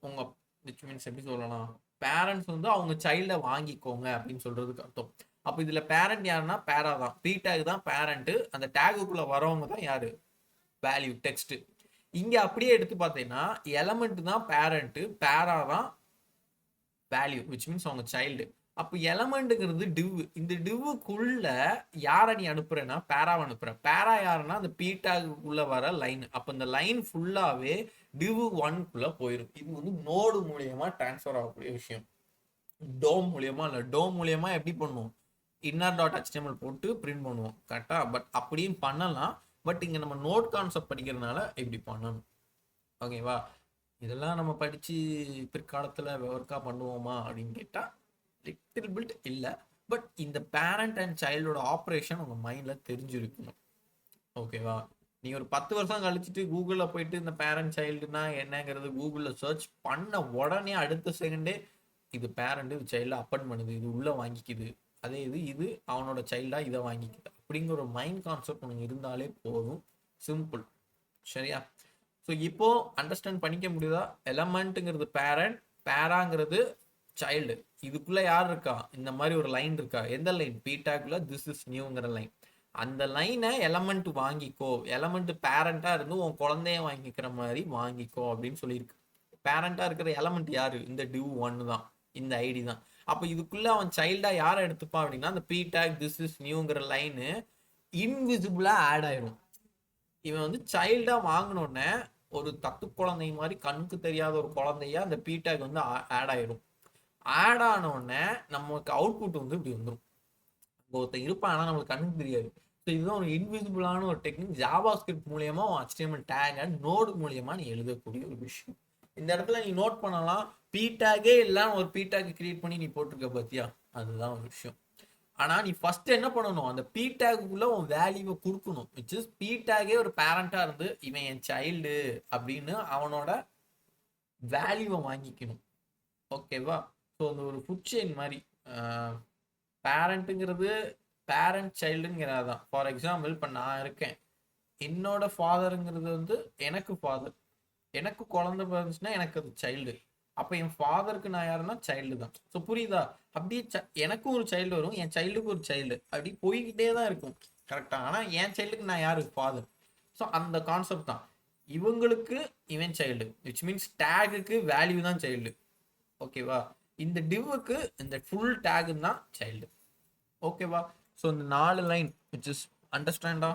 உங்க விச் மீன்ஸ் எப்படி சொல்லலாம், பேரண்ட்ஸ் வந்து அவங்க சைல்டை வாங்கிக்கோங்க அப்படின்னு சொல்றதுக்கு அர்த்தம். அப்போ இதுல பேரண்ட் யாருன்னா பேரா தான், பி டேக் தான் பேரண்ட், அந்த டேகுக்குள்ள வரவங்க தான் யாரு, வேல்யூ டெக்ஸ்ட். இங்க அப்படியே எடுத்து பார்த்தீங்கன்னா எலமெண்ட் தான் பேரண்ட், பேரா தான் வேல்யூ, விச் மீன்ஸ் அவங்க சைல்டு. அப்போ எலமெண்ட்டுங்கிறது டிவ், இந்த டிவ்வுக்குள்ள யாரை நீ அனுப்புறேன்னா பேராவை அனுப்புற. பேரா யாருன்னா அந்த பி டேகுக்குள்ள வர லைன். அப்போ இந்த லைன் ஃபுல்லாவே div1 போயிடும். இது வந்து நோடு மூலியமா டிரான்ஸ்ஃபர் ஆகக்கூடிய விஷயம். டோம் மூலியமா இல்லை, டோம் மூலியமா எப்படி பண்ணுவோம், inner.html போட்டு பிரிண்ட் பண்ணுவோம் கரெக்டா. பட் அப்படியும் பண்ணலாம், பட் இங்க நம்ம நோட் கான்செப்ட் படிக்கிறதுனால இப்படி பண்ணணும். ஓகேவா? இதெல்லாம் நம்ம படிச்சு பிற்காலத்துல ஒர்க்கா பண்ணுவோமா அப்படின்னு கேட்டா லிட்டில் பிட் இல்லை. பட் இந்த பேரண்ட் அண்ட் சைல்டோட ஆப்ரேஷன் உங்க மைண்ட்ல தெரிஞ்சிருக்கணும். ஓகேவா? நீ ஒரு 10 வருஷம் கழிச்சுட்டு கூகுளில் போயிட்டு இந்த பேரண்ட் சைல்டுனா என்னங்கிறது கூகுளில் சர்ச் பண்ண உடனே அடுத்த செகண்டே இது பேரண்ட் இது சைல்டை அப்பன் பண்ணுது, இது உள்ள வாங்கிக்குது, அதே இது அவனோட சைல்டா இதை வாங்கிக்குது அப்படிங்கிற ஒரு மைண்ட் கான்செப்ட் உனக்கு இருந்தாலே போதும். சிம்பிள். சரியா? ஸோ இப்போ அண்டர்ஸ்டாண்ட் பண்ணிக்க முடியுதா? எலமெண்ட்டுங்கிறது பேரண்ட், பேராங்கிறது சைல்டு, இதுக்குள்ள யார் இருக்கா, இந்த மாதிரி ஒரு லைன் இருக்கா. எந்த லைன், பி டேக்குள்ள திஸ் இஸ் நியூங்கிற லைன். அந்த லைனை எலமெண்ட் வாங்கிக்கோ, எலமெண்ட் பேரண்டா இருந்து உன் குழந்தைய வாங்கிக்கிற மாதிரி வாங்கிக்கோ அப்படின்னு சொல்லியிருக்கு. பேரண்டா இருக்கிற எலமெண்ட் யாரு, இந்த div1 தான், இந்த ஐடி தான். அப்போ இதுக்குள்ள அவன் சைல்டா யாரை எடுத்துப்பான் அப்படின்னா அந்த பி டேக் திஸ் இஸ் நியூங்கிற லைனு இன்விசிபிளா ஆட் ஆயிடும். இவன் வந்து சைல்டா வாங்கினோடனே ஒரு தத்து குழந்தை மாதிரி கண்ணுக்கு தெரியாத ஒரு குழந்தைய அந்த பி டேக் வந்து ஆட் ஆயிடும். ஆட் ஆனோடனே நமக்கு அவுட்புட் வந்து இப்படி வந்துடும். ஒருத்தன் இருப்பான் ஆனால் நம்மளுக்கு கண்ணுக்கு தெரியாது. ஸோ இதுதான் ஒரு இன்விசிபிளான ஒரு டெக்னிக். ஜாவா ஸ்கிரிப்ட் மூலியமா HTML டேக் அண்ட் நோடு மூலியமா நீ எழுதக்கூடிய ஒரு விஷயம். இந்த இடத்துல நீ நோட் பண்ணலாம், பி டேகே இல்லாம ஒரு பி டேக் கிரியேட் பண்ணி நீ போட்டிருக்க பார்த்தியா, அதுதான் ஒரு விஷயம். ஆனா நீ ஃபர்ஸ்ட் என்ன பண்ணணும், அந்த பி டேக்குள்ள உன் வேல்யூவை கொடுக்கணும். விச் இஸ் பி டேகே ஒரு பேரண்டா இருந்து இவன் என் சைல்டு அப்படின்னு அவனோட வேல்யூவை வாங்கிக்கணும். ஓகேவா? ஸோ அந்த ஒரு ஃபுட் செயின் மாதிரி பேரண்ட்டுங்கிறது பேரண்ட் சைல்டுங்கிறதான். ஃபார் எக்ஸாம்பிள் இப்போ நான் இருக்கேன், என்னோட ஃபாதருங்கிறது வந்து எனக்கு ஃபாதர், எனக்கு குழந்தை பிறந்துச்சுன்னா எனக்கு அது சைல்டு. அப்போ என் ஃபாதருக்கு நான் யாருன்னா சைல்டு தான். ஸோ புரியுதா? அப்படியே எனக்கும் ஒரு சைல்டு வரும், என் சைல்டுக்கு ஒரு சைல்டு, அப்படி போய்கிட்டே தான் இருக்கும் கரெக்டாக. ஆனால் என் சைல்டுக்கு நான் யாரு, ஃபாதர். ஸோ அந்த கான்செப்ட் தான். இவங்களுக்கு இவன் சைல்டு, விச் மீன்ஸ் டேகுக்கு வேல்யூ தான் சைல்டு. ஓகேவா? இந்த டிவ்வுக்கு இந்த ஃபுல் டேக் தான் சைல்டு. ஓகேவா? ஸோ இந்த 4 லைன் விச் இஸ் அண்டர்ஸ்டாண்டா?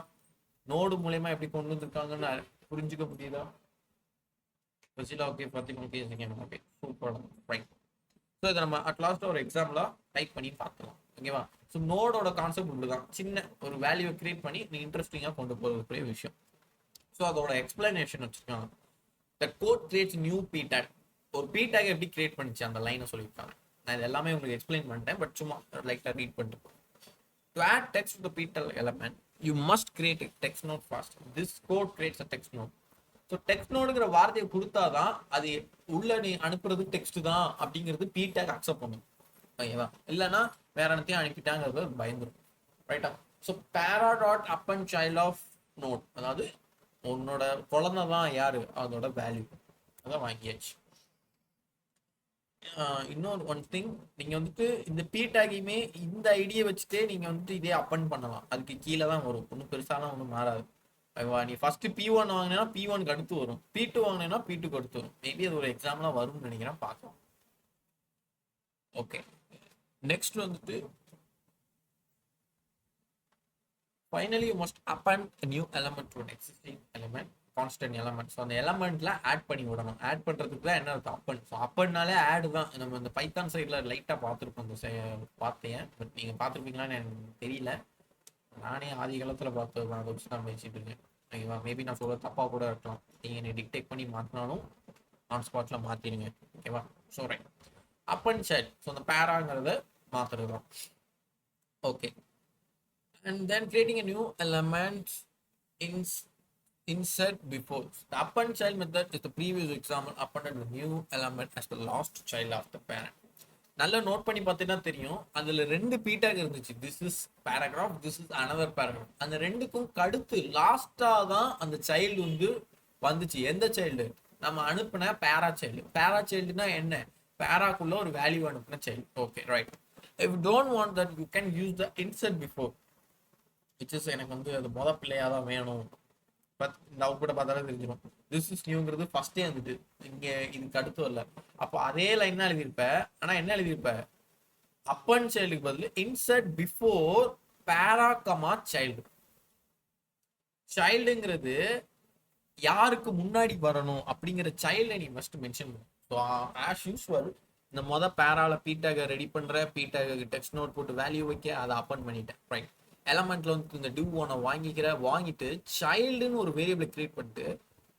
நோடு மூலயமா எப்படி கொண்டு வந்திருக்காங்கன்னு புரிஞ்சுக்க முடியுதா? Okay, okay, super, right. So இதை நம்ம அட்லாஸ்ட் ஒரு எக்ஸாம்பிளாக டைப் பண்ணி பார்க்கலாம். ஓகேவா? ஸோ நோடோட கான்செப்ட் இப்படிதான், சின்ன ஒரு வேல்யூவை கிரியேட் பண்ணி நீ இன்ட்ரெஸ்டிங்காக கொண்டு போகிற விஷயம். ஸோ அதோட எக்ஸ்பிளனேஷன் வச்சுருக்காங்க. The code creates new P tag. ஒரு பி டேக் எப்படி கிரியேட் பண்ணிச்சு அந்த லைனை சொல்லியிருக்காங்க. நான் இது எல்லாமே உங்களுக்கு எக்ஸ்பிளைன் பண்ணிட்டேன், பட் சும்மா லைட்டாக ரீட் பண்ணிட்டு. To add text to the p-tel element, you must create a text node first. This code creates a text node. So text நோடுங்கிற வார்த்தையை கொடுத்தாதான் அது உள்ள நீ அனுப்புறது டெக்ஸ்ட் தான் அப்படிங்கிறது பி டேக் அக்செப்ட் பண்ணும். ஓகேவா? இல்லைன்னா வேற இடத்தையும் அனுப்பிட்டாங்கிறது பயந்துடும். ரைட்டா? So para dot append child of node, அதாவது உன்னோட குழந்தை தான் யாரு, அதோட வேல்யூ அதான் வாங்கியாச்சு. இன்னொரு ஒன் திங், நீங்க வந்துட்டு இந்த பி டேகையுமே இந்த ஐடியை வச்சுட்டே நீங்க வந்துட்டு இதே அப்பன் பண்ணலாம். அதுக்கு கீழே தான் வரும், ஒன்றும் பெருசாலாம் ஒன்றும் மாறாது. நீ ஃபர்ஸ்ட் P1 வாங்கினா P1க்கு அடுத்து வரும், P2 வாங்கினா P2க்கு அடுத்து வரும். மேபி அது ஒரு எக்ஸாம்பிளா வரும்னு நினைக்கிறேன், பார்க்கலாம். ஓகே, நெக்ஸ்ட் வந்துட்டு finally you must append a new element to an existing element, constant element. So அந்த எலமெண்ட்ல ஆட் பண்ணி விடணும். ஆட் பண்ணுறதுக்கு தான் என்ன அர்த்தம், அப்பன். ஸோ அப்பன்னாலே ஆடு தான். நம்ம இந்த பைத்தான் சைடில் லைட்டாக பார்த்துருப்போம், அந்த பார்த்தேன், பட் நீங்கள் பார்த்துருப்பீங்களான்னு எனக்கு தெரியல. நானே ஆதி காலத்தில் பார்த்தது தான், அதை வச்சு தான் பேசிட்டு இருக்கேன். ஓகேவா? மேபி நான் சொல்ல தப்பாக கூட இருக்கலாம். நீங்கள் என்னை டிக்டேட் பண்ணி மாற்றினாலும் ஆன் ஸ்பாட்டில் மாற்றிடுங்க. ஓகேவா? ஸோ ரைட், அப்பன் சைல்ட். ஸோ அந்த பேராங்கிறத மாற்றுறது தான். Okay, and then creating a new element insert before. The append child method is the previous example. Appended the new element as the last child of the parent. நல்லா நோட் பண்ணி பார்த்தீங்கன்னா தெரியும், அதுல 2 பி டேக் இருந்துச்சு. This is paragraph, this is another paragraph. அந்த ரெண்டுக்கும் கடுத்து லாஸ்டா தான் அந்த சைல்டு வந்து வந்துச்சு. எந்த சைல்டு? நம்ம அனுப்பின பேரா சைல்டு. பேரா சைல்டுனா என்ன? பேராக்குள்ள ஒரு வேல்யூ அனுப்பின child. Okay, right. If you don't want that, you can use the insert before, which is எனக்கு வந்து அது மொதல் பிள்ளையாக தான் வேணும். பட் இந்த அவுட்புட்டை பார்த்தாலே தெரிஞ்சிடும். திஸ் இஸ் நியூங்கிறது ஃபர்ஸ்டே வந்துட்டு இங்கே இதுக்கு அடுத்து வரல. அப்போ அதே லைன் தான் எழுதியிருப்ப. ஆனால் என்ன எழுதியிருப்ப? அப்பன் சைல்டுக்கு பதில் இன்சர்ட் பிஃபோர் பேராகமா சைல்டு. சைல்டுங்கிறது யாருக்கு முன்னாடி வரணும் அப்படிங்கிற சைல்டை நீ ஃபர்ஸ்ட் மென்ஷன் பண்ணு. ஸோ ஆஸ் யூஸ்வல் இந்த மொதல் பேரால பீட்டாக ரெடி பண்ணுற, பீட்டாக டெக்ஸ்ட் நோட் போட்டு வேல்யூ வைக்க, அதை அப்பன் பண்ணிட்டேன். ரைட். எலமெண்ட்ல வந்து இந்த டிவ் ஒன்னை வாங்கிட்டு சைல்டுன்னு ஒரு வேரியபிளை கிரியேட் பண்ணிட்டு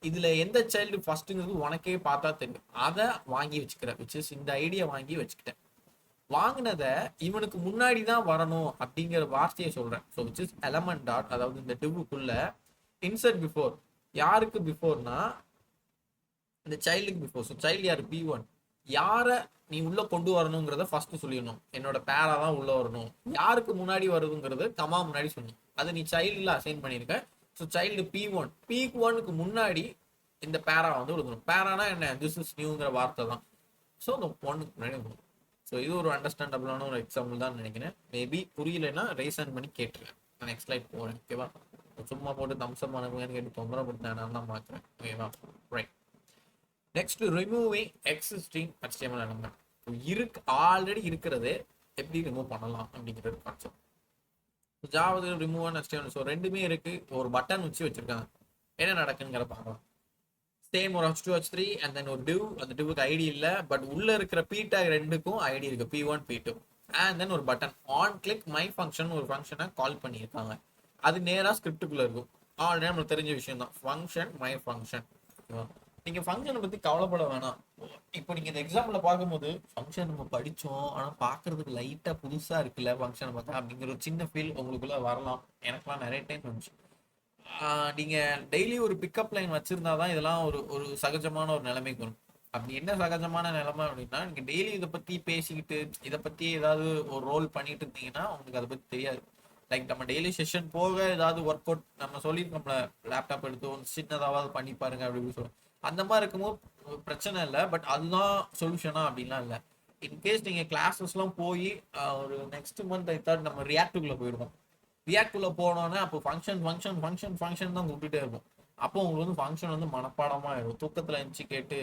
இதுல எந்த சைல்டு ஃபர்ஸ்ட்டுங்கிறது உனக்கே பார்த்தா தெரியும், அதை வாங்கி வச்சுக்கிறேன். விச் இஸ் இந்த ஐடியா வாங்கி வச்சுக்கிட்டேன். வாங்கினதை இவனுக்கு முன்னாடி தான் வரணும் அப்படிங்கிற வார்த்தையை சொல்றேன். So which is element dot, அதாவது இந்த டிவ்வுக்குள்ள இன்சர்ட் பிஃபோர். யாருக்கு பிஃபோர்னா இந்த சைல்டுக்கு பிஃபோர். ஸோ சைல்டு யாரு? P1. யாரை நீ உள்ள கொண்டு வரணுங்கிறத ஃபர்ஸ்ட் சொல்லிடணும். என்னோட பேரா தான் உள்ள வரணும். யாருக்கு முன்னாடி வருதுங்கிறது கமா முன்னாடி சொல்லணும். அது நீ சைல்டுல அசைன் பண்ணிருக்க. ஸோ சைல்டு P1, P1க்கு முன்னாடி இந்த பேரா வந்து எழுதணும். பேரானா என்ன? திஸ் இஸ் நியூங்கிற வார்த்தை தான். ஸோ அந்த ஒன்னுக்கு முன்னாடி எழுதணும். ஸோ இது ஒரு அண்டர்ஸ்டாண்டபிளான ஒரு எக்ஸாம்பிள் தான் நினைக்கிறேன். மேபி புரியலைன்னா ரைசன் பண்ணி கேட்டுருக்கேன். நான் நெக்ஸ்ட் லைட் போறேன். ஓகேவா? சும்மா போட்டு தம்சம் அனுப்புங்கன்னு கேட்டு தொந்தரப்படுத்த நான் தான் பார்க்குறேன். ஓகேவா? Right. Next, removing existing HTML element. Already இருக்கிறது எப்படி ரிமூவ் பண்ணலாம் அப்படிங்கிறது concept. Java remove and HTML. So ரெண்டுமே இருக்கு. ஒரு பட்டன் வச்சிருக்காங்க. என்ன நடக்குங்கிற பார்க்கலாம். சேம் ஒரு H2 H3 அண்ட் தென் ஒரு டிவ். அந்த டிவ்வுக்கு ஐடி இல்லை, பட் உள்ள இருக்கிற பி டேக் ரெண்டுக்கும் ஐடி இருக்கு, P1 P2. அண்ட் தென் ஒரு button on click my function ஒரு ஃபங்க்ஷனை கால் பண்ணியிருக்காங்க. அது நேராக ஸ்கிரிப்டுக்குள்ள இருக்கும். ஆல்ரெடி நம்மளுக்கு தெரிஞ்ச விஷயம் தான், ஃபங்க்ஷன் மை ஃபங்க்ஷன். நீங்க ஃபங்க்ஷனை பத்தி கவலைப்பட வேணாம். இப்போ நீங்க இந்த எக்ஸாம்பிள் பார்க்கும்போது ஃபங்க்ஷன் நம்ம படிச்சோம், ஆனா பாக்குறதுக்கு லைட்டா புதுசா இருக்குல்ல ஃபங்க்ஷனை பார்த்தா அப்படிங்கிற ஒரு சின்ன ஃபீல் உங்களுக்குள்ள வரலாம். எனக்குலாம் நிறைய டைம் வந்துச்சு. நீங்க டெய்லி ஒரு பிக்கப் லைன் வச்சிருந்தாதான் இதெல்லாம் ஒரு ஒரு சகஜமான ஒரு நிலைமைக்கு வரும். அப்படி என்ன சகஜமான நிலைமை அப்படின்னா, நீங்க டெய்லி இதை பத்தி பேசிக்கிட்டு இதை பத்தி ஏதாவது ஒரு ரோல் பண்ணிட்டு இருந்தீங்கன்னா உங்களுக்கு அதை பத்தி தெரியாது. லைக் நம்ம டெய்லி செஷன் போக ஏதாவது ஒர்க் அவுட் நம்ம சொல்லியிருக்கோம்ல, லேப்டாப் எடுத்து ஒரு சின்னதாவது பண்ணி பாருங்க அப்படின்னு சொல்லுவோம். அந்த மாதிரி இருக்கும்போது பிரச்சனை இல்லை. பட் அதுதான் சொல்யூஷனா அப்படின்லாம் இல்லை. இன்கேஸ் நீங்க கிளாஸஸ்லாம் போய் ஒரு நெக்ஸ்ட் மந்த் ஐ தாட் நம்ம ரியாக்டுக்குள்ள போயிடுவோம். ரியாக்டுக்குள்ள போனோன்னே அப்போ ஃபங்க்ஷன் ஃபங்க்ஷன் ஃபங்க்ஷன் ஃபங்க்ஷன் தான் கூப்பிட்டுட்டே இருக்கும். அப்போ உங்களுக்கு வந்து ஃபங்க்ஷன் வந்து மனப்பாடமா ஆயிடும். தூக்கத்துல இருந்துச்சு கேட்டு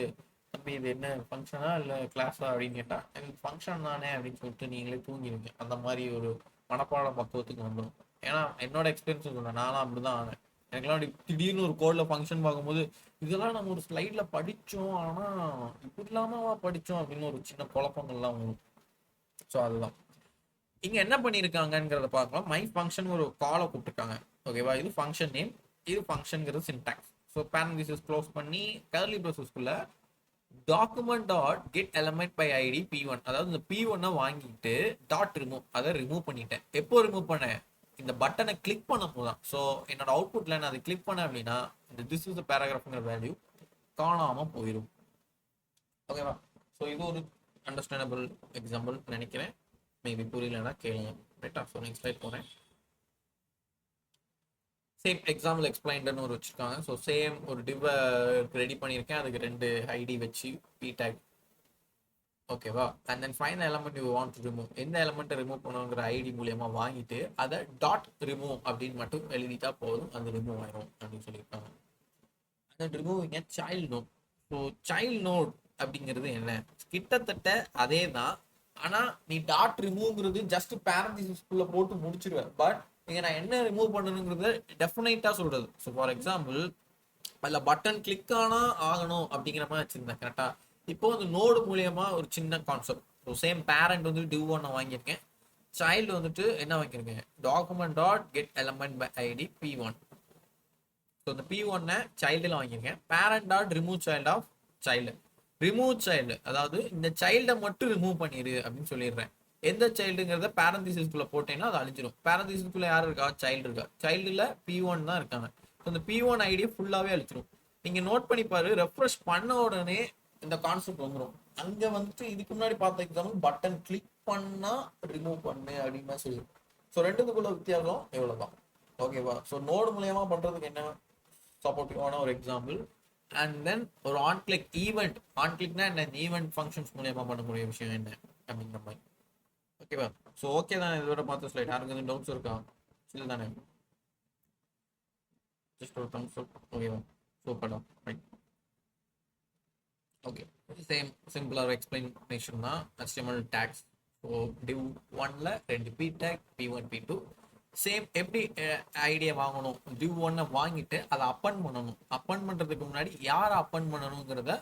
தம்பி இது என்ன ஃபங்க்ஷனா இல்லை கிளாஸா அப்படின்னு கேட்டா எனக்கு ஃபங்க்ஷன் தானே அப்படின்னு சொல்லிட்டு நீங்களே தூங்கிடுங்க. அந்த மாதிரி ஒரு மனப்பாட பக்குவத்துக்கு வந்துடும். ஏன்னா என்னோட எக்ஸ்பீரியன்ஸ் சொன்னேன், நானும் அப்படிதான் ஆனேன். எனக்குலாம் அப்படி திடீர்னு ஒரு கோடில் ஃபங்க்ஷன் பார்க்கும்போது இதெல்லாம் நம்ம ஒரு ஸ்லைட்ல படிச்சோம், ஆனா இப்படி இல்லாமவா படிச்சோம் அப்படின்னு ஒரு சின்ன குழப்பங்கள்லாம் வரும். ஸோ அதுதான் இங்க என்ன பண்ணியிருக்காங்கங்கிறத பார்க்கலாம். மை ஃபங்க்ஷன் ஒரு காலை கூப்பிட்டுருக்காங்க. ஓகேவா, இது ஃபங்க்ஷன் நேம், இது ஃபங்க்ஷன்ங்கிறது சின்டாக்ஸ். ஸோ பேரந்திசிஸ் க்ளோஸ் பண்ணி கர்லி ப்ராசஸ்க்குள்ள document dot get element by ID P1, அதாவது இந்த P1 வாங்கிட்டு டாட் ரிமூவ், அதை ரிமூவ் பண்ணிட்டேன். எப்போ ரிமூவ் பண்ணேன்? இந்த பட்டனை கிளிக் பண்ணும் போதுதான். ஸோ என்னோட அவுட்புட்ல நான் அதை கிளிக் பண்ணேன் அப்படின்னா இந்த திஸ் இஸ் பேராகிராஃப்ங்கிற வேல்யூ காணாம போயிடும். ஓகேவா, ஸோ இது ஒரு அண்டர்ஸ்டாண்டபிள் எக்ஸாம்பிள் நினைக்கிறேன். மேபி புரியலன்னா கேளுங்க. ரைட்டா, ஸோ நெக்ஸ்ட் ஸ்லைட் போகிறேன். சேம் எக்ஸாம்பிள் எக்ஸ்பிளைன்டுன்னு ஒரு வச்சுருக்காங்க. ஸோ சேம் ஒரு டிவ் ரெடி பண்ணியிருக்கேன், அதுக்கு 2 ஐடி வச்சு பி டேக். ஓகேவா, and then fine element you want to remove, எந்த எலமெண்ட்டை ரிமூவ் பண்ணுங்கிற ஐடி மூலியமா வாங்கிட்டு அதை டாட் ரிமூவ் அப்படின்னு மட்டும் எழுதிட்டா போதும், அது ரிமூவ் ஆயிரும் அப்படின்னு சொல்லியிருக்காங்க. And removing a child node. So child node அப்படிங்கிறது என்ன? கிட்டத்தட்ட அதே தான். ஆனா நீ டாட் ரிமூவ்ங்கிறது ஜஸ்ட் பேரந்திசிஸ்குள்ள போட்டு முடிச்சிருவேன். பட் இங்க நான் என்ன ரிமூவ் பண்ணணுங்கிறது டெஃபினைட்டா சொல்றது. ஸோ ஃபார் எக்ஸாம்பிள் அதில் பட்டன் கிளிக் ஆனா ஆகணும் அப்படிங்கிற மாதிரி வச்சிருந்தேன் கரெக்டா. இப்போ அந்த நோடு மூலியமா ஒரு சின்ன கான்செப்ட். ஸோ சேம் பேரண்ட் வந்து டிவ் ஒன் வாங்கியிருக்கேன், சைல்டு வந்துட்டு என்ன வாங்கியிருக்கேன், document dot get element by ID P1. So இந்த P1 சைல்டில் வாங்கியிருக்கேன். Parent dot remove child of child. Remove child, அதாவது இந்த சைல்டை மட்டும் ரிமூவ் பண்ணிடு அப்படின்னு சொல்லிடுறேன். எந்த சைல்டுங்கிறத பேரந்திசிஸ்குள்ள போட்டேன்னா அது அழிஞ்சிடும். பேரந்திசிஸ்குள்ள யார் இருக்கா? சைல்டு இருக்கா. சைல்டுல P1 தான் இருக்காங்க. இந்த P1 ஐடியை ஃபுல்லாவே அழிச்சிடும். நீங்க நோட் பண்ணி பாரு, ரெஃப்ரெஷ் பண்ண உடனே இந்த கான்செப்ட் வந்துடும். அங்க வந்துட்டு இதுக்கு முன்னாடி பார்த்த எக்ஸாம்பிள் பட்டன் கிளிக் பண்ணா ரிமூவ் பண்ணு அப்படின்னு சொல்லிடும். ஸோ ரெண்டுத்துக்குள்ள வித்தியாசம் எவ்வளவுதான். ஓகேவா, ஸோ நோடு மூலியமா பண்றதுக்கு என்ன சப்போர்ட்டிவான ஒரு எக்ஸாம்பிள். அண்ட் தென் ஒரு ஆன் கிளிக் ஈவெண்ட். ஆன் கிளிக்னா என்ன? ஈவெண்ட் ஃபங்க்ஷன்ஸ் மூலியமா பண்ணக்கூடிய விஷயம் என்ன அப்படிங்கிற மாதிரி. ஓகேவா, ஸோ ஓகே தானே? இதோட பார்த்த ஸ்லைட் யாருக்கு எதுவும் டவுட்ஸ் இருக்கா? இல்லை தானே? ஜஸ்ட் ஒரு தம்ஸ் அப். ஓகேவா, சூப்பர்டா, ரைட். ஓகே, சேம் சிம்பிளாக எக்ஸ்பிளனேஷன் தான். HTML tags. ஸோ div 1ல 2 p tag P1 P2. Same எப்படி ஐடியா வாங்கணும்? div 1 வாங்கிட்டு அதை அப்பன் பண்ணணும். அப்பன் பண்ணுறதுக்கு முன்னாடி யாரை அப்பன் பண்ணணுங்கிறத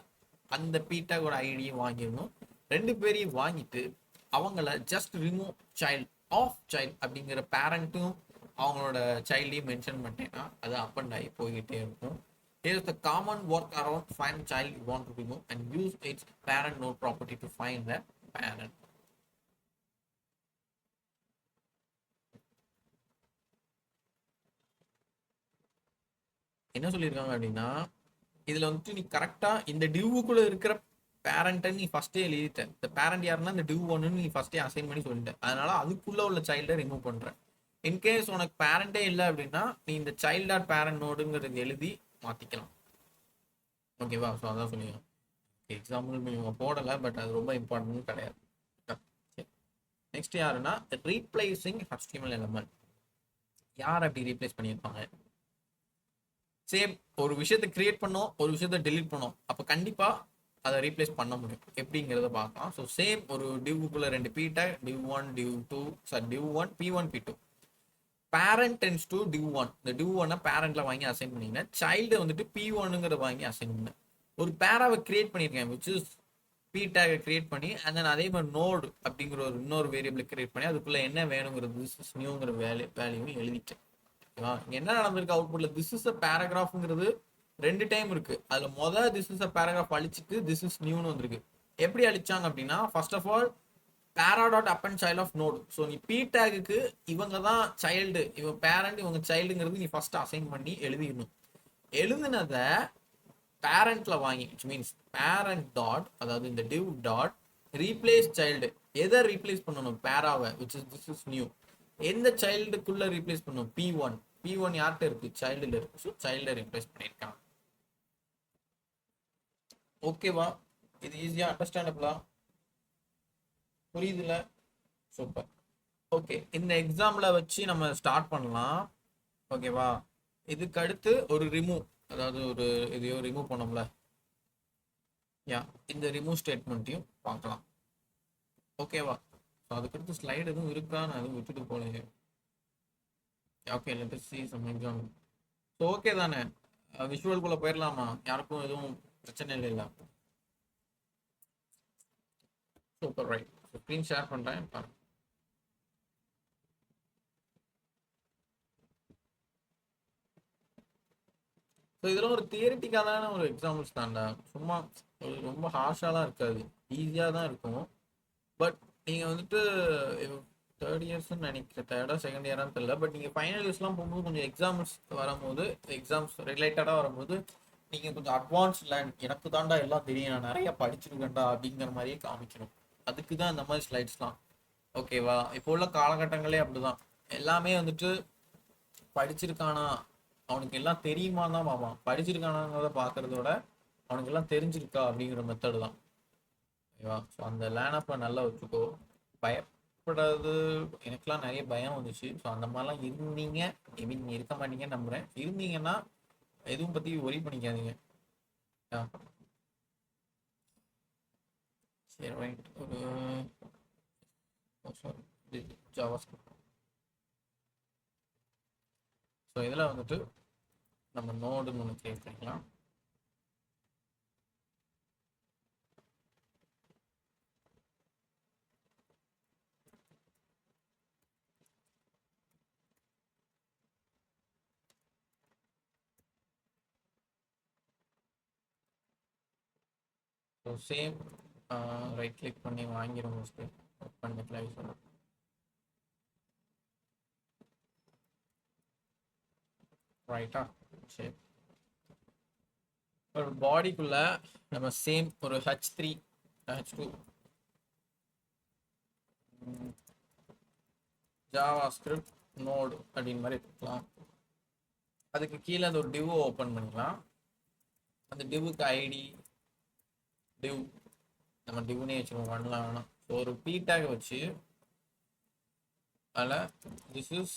அந்த p டேக்கோட ஐடியை வாங்கிடணும். 2 பேரையும் வாங்கிட்டு அவங்கள just remove child of child அப்படிங்கிற பேரண்ட்டும் அவங்களோட சைல்டையும் மென்ஷன் பண்ணிட்டேன்னா அது அப்பன் ஆகி போய்கிட்டே இருக்கும். Here's the common workaround: find child you want to remove and use its parent node property to find the parent. என்ன சொல்லியிருக்காங்க அப்படின்னா, இதுல வந்துட்டு நீ கரெக்டா இந்த டிவ்வுக்குள்ள இருக்கிற பேரண்ட்டை நீ ஃபர்ஸ்டே எழுதிட்ட. இந்த பேரண்ட் யாருன்னா இந்த டிவ் ஒன்னு நீ ஃபர்ஸ்டே அசைன் பண்ணி சொல்லிட்ட. அதனால அதுக்குள்ள உள்ள சைல்டை ரிமூவ் பண்ற. இன்கேஸ் உனக்கு பேரண்டே இல்லை அப்படின்னா நீ இந்த சைல்ட் டாட் பேரண்ட் நோடுங்கிறது எழுதி மாத்திக்கலாம். ஓகேவா, ஸோ அதான் சொல்லிடுறோம். எக்ஸாம்பிள் இவங்க போடலை, பட் அது ரொம்ப இம்பார்ட்டன்ட் கிடையாது. நெக்ஸ்ட் யாருன்னா ரீப்ளேசிங் HTML எலமெண்ட். யார் அப்படி ரீப்ளேஸ் பண்ணியிருப்பாங்க? சேம் ஒரு விஷயத்தை கிரியேட் பண்ணோம், ஒரு விஷயத்தை டெலீட் பண்ணோம், அப்போ கண்டிப்பா அதை ரீப்ளேஸ் பண்ண முடியும். எப்படிங்கிறத பார்க்கலாம். ஸோ சேம் ஒரு டிவ்வுக்குள்ள 2 p take div1 div2 sorry div1 P1 P2. Parent tends to div1. இந்த div1 பேரண்ட்ல வாங்கி அசைன் பண்ணீங்கன்னா சைல்டு வந்துட்டு P1ங்கிறத வாங்கி அசைன் பண்ண ஒரு பேராவை கிரியேட் பண்ணியிருக்கேன், விச் இஸ் p டேகை கிரியேட் பண்ணி அண்ட் தென் அதே மாதிரி நோடு அப்படிங்கிற ஒரு இன்னொரு வேரியபிளை கிரியேட் பண்ணி அதுக்குள்ள என்ன வேணுங்கிறது நியூங்கிற வேல்யூவும் எழுதிட்டேன். ஓகேவா, என்ன நடந்திருக்கு அவுட்புட்ல? திஸ் இஸ் அ பேராகிராஃப்ங்கிறது 2 டைம் இருக்கு. அதுல முதல் திஸ் இஸ் அ பேராகிராஃப் அழிச்சிட்டு திஸ் இஸ் நியூன்னு வந்திருக்கு. எப்படி அழிச்சாங்க அப்படின்னா, ஃபர்ஸ்ட் ஆஃப் ஆல் பேரா டாட் அப்பன் சைல்ட் ஆஃப் நோடு. ஸோ நீ p டேகுக்கு இவங்க தான் சைல்டு, இவங்க பேரண்ட், இவங்க சைல்டுங்கிறது நீ ஃபர்ஸ்ட் அசைன் பண்ணி எழுதிடணும். எழுதுனதை பேரண்ட்ல வாங்கி, which means parent டாட், அதாவது இந்த div டாட் ரீப்ளேஸ் சைல்டு. எதை ரீப்ளேஸ் பண்ணணும்? பேராவை, which is this is new. எந்த சைல்டுக்குள்ள ரீப்ளேஸ் பண்ணணும்? P1. P1 யார்கிட்ட இருக்கு? சைல்டுல இருக்கு. ஸோ சைல்டை ரீப்ளேஸ் பண்ணியிருக்காங்க. ஓகேவா, இது ஈஸியா அண்டர்ஸ்டாண்டபிளா? புரியுதுல? சூப்பர். ஓகே, இந்த எக்ஸாம்பிள வச்சு நம்ம ஸ்டார்ட் பண்ணலாம். ஓகேவா, இதுக்கு அடுத்து ஒரு ரிமூவ். அதாவது ஒரு இதையோ ரிமூவ் பண்ணோம்ல, யா இந்த ரிமூவ் ஸ்டேட்மெண்ட்டையும் பார்க்கலாம். ஓகேவா? ஸோ அதுக்கடுத்து ஸ்லைடு எதுவும் இருக்கா, நான் எதுவும் விட்டுட்டு போலையே. Okay, let us see some example. So okay தானே, விஷுவல்குள்ளே போயிடலாமா? யாருக்கும் எதுவும் பிரச்சனை இல்லைல்ல? Super, right. ஸ்க்ரீன் ஷேர் பண்ணுறேன் பாருங்க. ஸோ இதெல்லாம் ஒரு தியரிட்டிக்கலான ஒரு எக்ஸாம்பிள்ஸ் தான்டா, சும்மா ரொம்ப ஹார்ஷாலாம் இருக்காது, ஈஸியாக தான் இருக்கும். பட் நீங்கள் வந்துட்டு தேர்ட் இயர்ஸ்ன்னு நினைக்கிறேன், தேர்டா செகண்ட் இயரான்னு தெரியல, பட் நீங்கள் ஃபைனல் இயர்ஸ்லாம் போகும்போது கொஞ்சம் எக்ஸாம்ஸ் வரும்போது, எக்ஸாம்ஸ் ரிலேட்டடாக வரும்போது நீங்கள் கொஞ்சம் அட்வான்ஸ் லேர்ன், எனக்கு தாண்டா எல்லாம் தெரியும், நான் நிறைய படிச்சிருக்கேன்டா அப்படிங்கிற மாதிரியே காமிக்கணும். அதுக்கு தான் இந்த மாதிரி ஸ்லைட்ஸ்லாம். ஓகேவா? இப்போ உள்ள காலகட்டங்களே அப்படிதான், எல்லாமே வந்துட்டு படிச்சிருக்கானா, அவனுக்கு எல்லாம் தெரியுமா தான் பார்ப்பான். படிச்சிருக்கானாங்கிறத பார்க்கறத விட அவனுக்கு எல்லாம் தெரிஞ்சிருக்கா அப்படிங்கிற மெத்தடு தான். ஓகேவா? ஸோ அந்த லேனப்பை நல்லா வச்சுக்கோ. பயப்படாது, எனக்குலாம் நிறைய பயம் வந்துச்சு. ஸோ அந்த மாதிரிலாம் இருந்தீங்க, ஐ மீன் இருக்க மாட்டீங்கன்னு நம்புறேன். இருந்தீங்கன்னா எதுவும் பற்றி ஒரி பண்ணிக்காதீங்க. சரி, ரைட். ஒரு ஜாவாஸ்கிரிப்ட். ஸோ இதில் வந்துட்டு நம்ம நோடுன்னு ஒன்று கிரியேட் பண்ணிக்கலாம். ஸோ சேம் ரைட் கிளிக் பண்ணி வாங்கிடும் மோஸ்ட்லி பண்ணிக்கலாம். சொல்லலாம் ரைட்டா? சரி, ஒரு பாடிக்குள்ள நம்ம சேம் ஒரு H3 H2 ஜாவாஸ்கிரிப்ட் நோடு அப்படின்னு மாதிரி இருக்கலாம். அதுக்கு கீழே அந்த ஒரு டிவ் ஓப்பன் பண்ணிக்கலாம். அந்த டிவுக்கு ஐடி டிவ் நம்ம டிவ்னே வச்சுருவோம், பண்ணலாம் வேணாம். ஸோ ஒரு பி டேக் வச்சு அதில் திஸ் இஸ்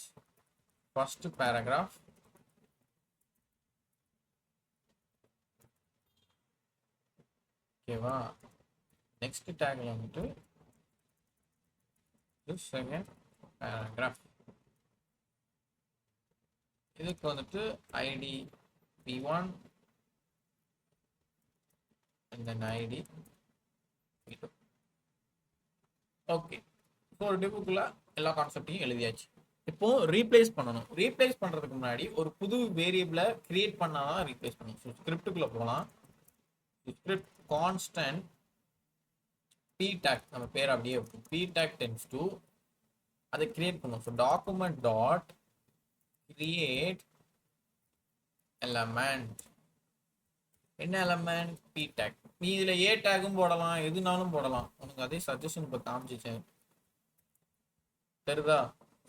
ஃபர்ஸ்ட் பேராகிராஃப். ஓகேவா? நெக்ஸ்ட் டேக்ல வந்துட்டு செகண்ட் பேராகிராஃப். இதுக்கு வந்துட்டு ID v1 and then ID v2. Okay, இப்போ ஒரு டிவுக்குள்ள எல்லா கான்செப்டையும் எழுதியாச்சு. இப்போ ரீப்ளேஸ் பண்ணணும். ரீப்ளேஸ் பண்றதுக்கு முன்னாடி ஒரு புது வேரியபிளை கிரியேட் பண்ணாதான் ரீப்ளேஸ் பண்ணணும். ஸோ ஸ்கிரிப்டுக்குள்ள போகலாம். ஸ்கிரிப்ட் கான்ஸ்டன்ட் p tag, நம்ம பேர் அப்படியே p tag tends to அதை கிரியேட் பண்ணும். So document dot create element. என்ன எலமெண்ட்? p tag. நீ இதுல a டேகும் போடலாம், எதுனாலும் போடலாம். உனக்கு அதே சஜஷன் இப்போ காமிச்சிச்சேன், தெரியுதா?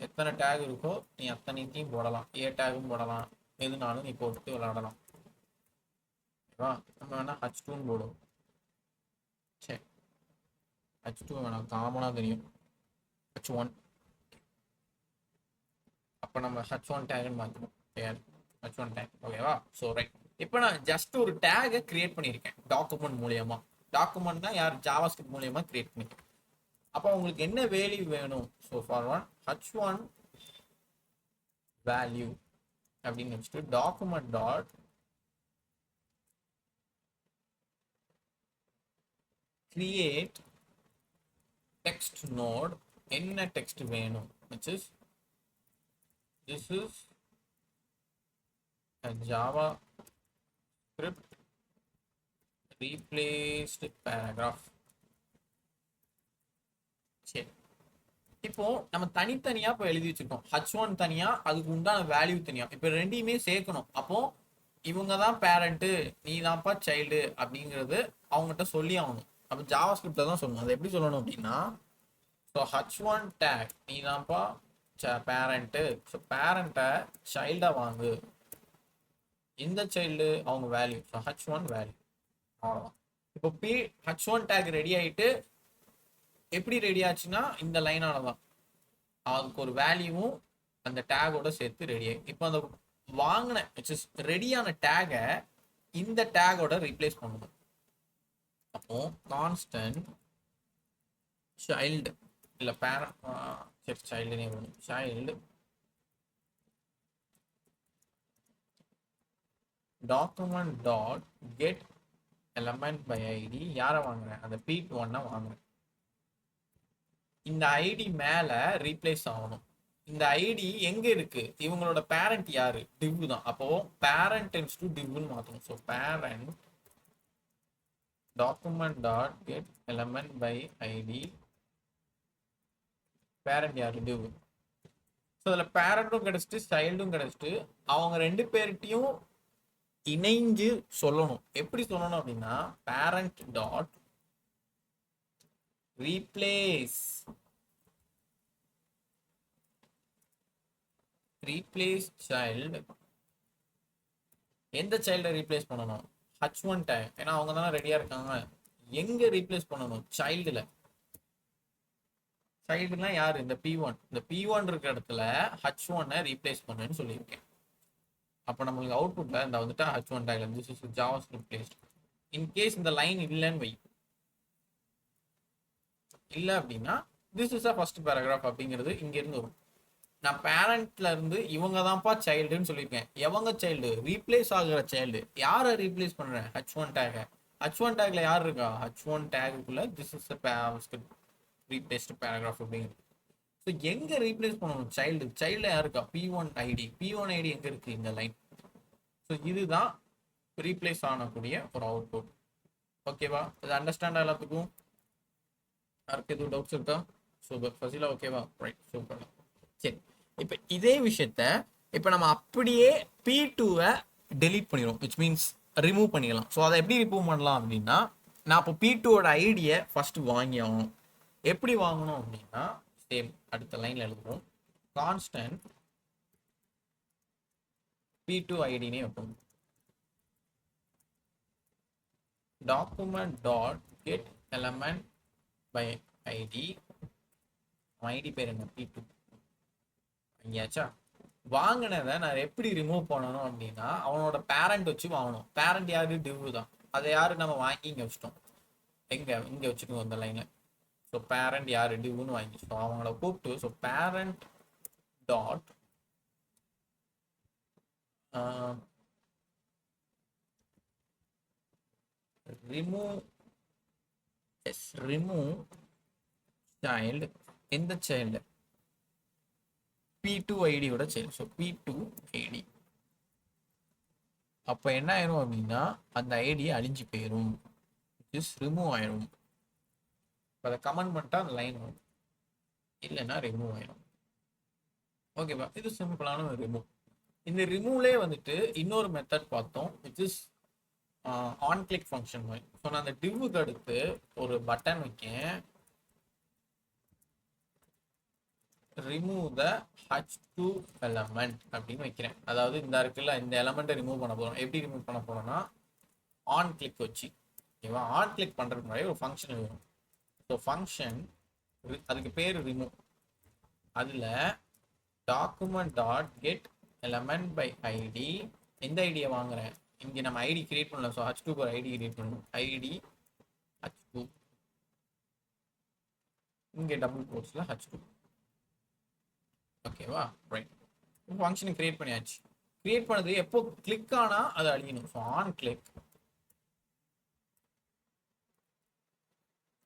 எத்தனை டேக் இருக்கோ நீ அத்தனைத்தையும் போடலாம், a டேகும் போடலாம், எதுனாலும் நீ போட்டு விளையாடலாம். ஓகேவா? நம்ம வேணா H2 போடுவோம். சரி, H2 வேணாம், காமனா தெரியும் H1. அப்போ நம்ம H1 டேக்னு மாற்றணும். H1 take. ஓகேவா? ஸோ ரைட், இப்போ நான் ஜஸ்ட் ஒரு டேகை கிரியேட் பண்ணியிருக்கேன் டாக்குமெண்ட் மூலியமா. டாக்குமெண்ட் தான் யார் ஜாவாஸ்கிரிப்ட் மூலியமா கிரியேட் பண்ணிருக்கேன். அப்போ உங்களுக்கு என்ன வேல்யூ வேணும்? So for one H1 value அப்படின்னு வச்சுட்டு document dot create text node. என்ன டெக்ஸ்ட் வேணும்? which is this is a JavaScript replaced paragraph. சரி, இப்போ நம்ம தனித்தனியா இப்போ எழுதி வச்சிருக்கோம். H1 தனியா, அதுக்கு உண்டான வேல்யூ தனியா. இப்போ ரெண்டையுமே சேர்க்கணும். அப்போ இவங்க தான் பேரண்ட்டு, நீ தான்ப்பா சைல்டு அப்படிங்கிறது அவங்ககிட்ட சொல்லி ஆகணும். அப்போ ஜாவாஸ்கிரிப்ட்ல தான் சொல்லணும். அது எப்படி சொல்லணும் அப்படின்னா, ஸோ H1 டேக் நீ தான்ப்பா பேரண்ட்டு, ஸோ பேரண்ட்டை சைல்டா வாங்கு, இந்த சைல்டு அவங்க வேல்யூ, ஸோ H1 வேல்யூ. அவ்வளோதான். இப்போ H1 டேக் ரெடி ஆகிட்டு எப்படி ரெடி ஆச்சுன்னா இந்த லைனால தான், அதுக்கு ஒரு வேல்யூவும் அந்த டேகோட சேர்த்து ரெடி ஆகி. இப்போ அந்த வாங்கின ரெடியான டேகை இந்த டேகோட ரீப்ளேஸ் பண்ணணும். அப்போ கான்ஸ்டன்ட் சைல்டு இல்ல பேரண்ட் சைல்டுனே வரும். Child document dot get element by ID. யாரை வாங்குறேன்? அந்த P1 வாங்குறேன். இந்த ஐடி மேல ரீப்ளேஸ் ஆகணும். இந்த ஐடி எங்க இருக்கு? இவங்களோட பேரண்ட் யாரு? div தான். அப்போ பேரண்ட் டென்ஸ் டு divன்னு மாத்தணும். So parent document dot get element by ID. Parent யாரு? div. ஸோ அதில் பேரண்ட்டும் கிடைச்சிட்டு சைல்டும் கிடைச்சிட்டு அவங்க ரெண்டு பேர்கிட்டையும் இணைஞ்சு சொல்லணும். எப்படி சொல்லணும் அப்படின்னா பேரண்ட் டாட் ரீப்ளேஸ் சைல்டு. எந்த சைல்டை ரீப்ளேஸ் பண்ணணும்? H1 take. ஏன்னா அவங்க தானே ரெடியா இருக்காங்க. எங்க ரீப்ளேஸ் பண்ணணும்? சைல்டுல. சைல்டுனா யாரு? இந்த P1. இந்த P1 இருக்கிற இடத்துல H1 ரீப்ளேஸ் பண்ணுன்னு சொல்லியிருக்கேன். அப்போ நம்மளுக்கு அவுட்புட்ல இந்த வந்துட்டு H1 டேக்ல this is JavaScript based. In case இந்த லைன் இல்லைன்னு வை, இல்லை அப்படின்னா திஸ் இஸ் ஃபர்ஸ்ட் பேராகிராஃப் அப்படிங்கிறது இங்க இருந்து வரும். நான் பேரண்ட்ல இருந்து இவங்க தான்ப்பா சைல்டுன்னு சொல்லியிருக்கேன். எவங்க சைல்டு? ரீப்ளேஸ் ஆகுற சைல்டு. யாரை ரீப்ளேஸ் பண்றேன்? H1 tag. H1 டேக்ல யார் இருக்கா? H1 டேக்குள்ள திஸ் இஸ் ரீப்ளேஸ்ட் பேராகிராஃப் அப்படிங்கிறது. ஸோ எங்க ரீப்ளேஸ் பண்ணணும்? சைல்டு யார் இருக்கா? P1 ID. P1 ஐடி எங்க இருக்கு? இந்த லைன். ஸோ இதுதான் ரீப்ளேஸ் ஆனக்கூடிய ஒரு அவுட்புட். ஓகேவா? இது அண்டர்ஸ்டாண்ட் எல்லாத்துக்கும்? யாருக்கு எதுவும் டவுட்ஸ் இருக்கா? சூப்பர். ஃபசிலா ஓகேவா? Right, super. சரி, இப்போ இதே விஷயத்த இப்போ நம்ம அப்படியே P2 டெலீட் பண்ணிடுவோம். விச் மீன்ஸ் ரிமூவ் பண்ணிடலாம். ஸோ அதை எப்படி ரிமூவ் பண்ணலாம் அப்படின்னா, நான் இப்போ P2 ஐடியை ஃபர்ஸ்ட் வாங்கி ஆகணும். எப்படி வாங்கணும் அப்படின்னா சேம் அடுத்த லைன்ல எழுதுவோம். கான்ஸ்டன்ட் P2 ஐடினே வைப்போம். Document dot get element by ID. ID பேர் என்ன? P2. ஐயாச்சா வாங்கினதை நான் எப்படி ரிமூவ் பண்ணணும் அப்படின்னா அவனோட பேரண்ட் வச்சு வாங்கணும். பேரண்ட் யாரு? div தான். அதை யாரு நம்ம வாங்கி இங்க வச்சிட்டோம். இங்க வச்சுக்கோங்க அந்த லைன்ல. ஸோ பேரண்ட் யாரு? divன்னு வாங்கிட்டோம். அவங்கள கூப்பிட்டு so parent dot remove child. எந்த சைல்டு? P2 ஐடியோட சைல்டு. So P2 ID. அப்போ என்ன ஆயிரும் அப்படின்னா அந்த ஐடியை அழிஞ்சு போயிடும். ரிமூவ் ஆயிரும். அதை கமெண்ட் பண்ணிட்டா அந்த லைன் வரும், இல்லைன்னா ரிமூவ் ஆயிடும். ஓகேவா? இது சிம்பிளான ஒரு ரிமூவ். இந்த ரிமூவ்லேயே வந்துட்டு இன்னொரு மெத்தட் பார்த்தோம், which is on click function மாதிரி. ஸோ நான் அந்த டிவ்வுக்கு அடுத்து ஒரு பட்டன் வைக்கேன். ரிமூவ் த H2 எலமெண்ட் அப்படின்னு வைக்கிறேன். அதாவது இந்த இருக்குல்ல, இந்த எலமெண்ட்டை ரிமூவ் பண்ண போறோம். எப்படி ரிமூவ் பண்ண போறோம்னா ஆன் கிளிக் வச்சு. ஓகேவா? ஆன் கிளிக் பண்றதுக்கு முன்னாடி ஒரு ஃபங்க்ஷன் வரும். ஸோ ஃபங்க்ஷன் அதுக்கு பேர் ரிமூவ். அதுல document dot get element by ID. எந்த ஐடியை வாங்குறேன்? இங்க நம்ம ஐடி கிரியேட் பண்ணல. ஸோ H2 ஒரு ஐடி கிரியேட் பண்ணணும். ID H2. இங்க டபுள் கோட்ஸ்ல H2. ஓகேவா? ரைட். ஃபங்க்ஷனை கிரியேட் பண்ணியாச்சு. கிரியேட் பண்ணது எப்போ கிளிக் ஆனா அது அழியணும். So on click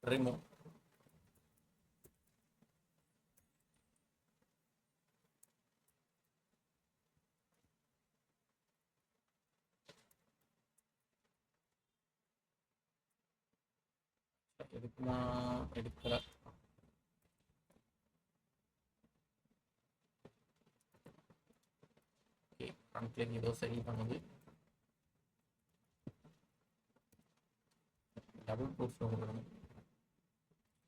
remove. எடுக்குமா? எடுக்கல. கம்ப்ளைண்ட் ஏதோ சரி பண்ணுது. டபுள் கோட்ஸ்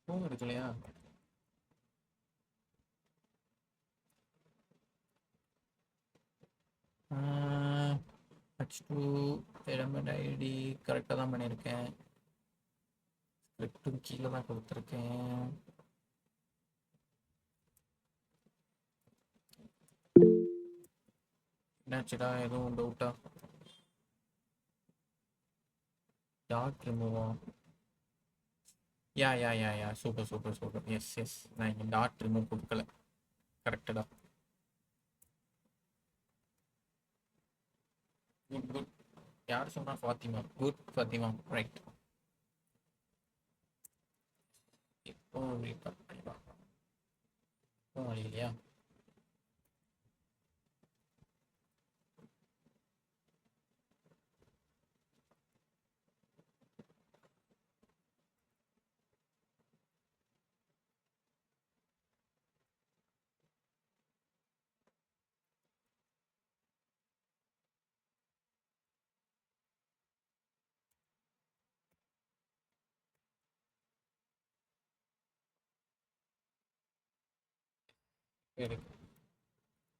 ஃபோன் எடுக்கலையா? H2 எலமெண்ட் ஐடி கரெக்டாக தான் பண்ணியிருக்கேன். ஸ்கிரிப்டும் கீழே தான் கொடுத்துருக்கேன். என்னாச்சுடா எதுவும் டவுட்டா? டாட் ரிமூவா? Yeah super super super. Yes நான் இங்கே டாட் ரிமூவ் கொடுக்கல. கரெக்டடா. Good good. யார் சொன்னா? ஃபாத்திமா. Good Fathima, right. இப்போ ரீகால் பண்ணி பார்க்கலாம். இப்போ வழி இல்லையா? இருக்கு.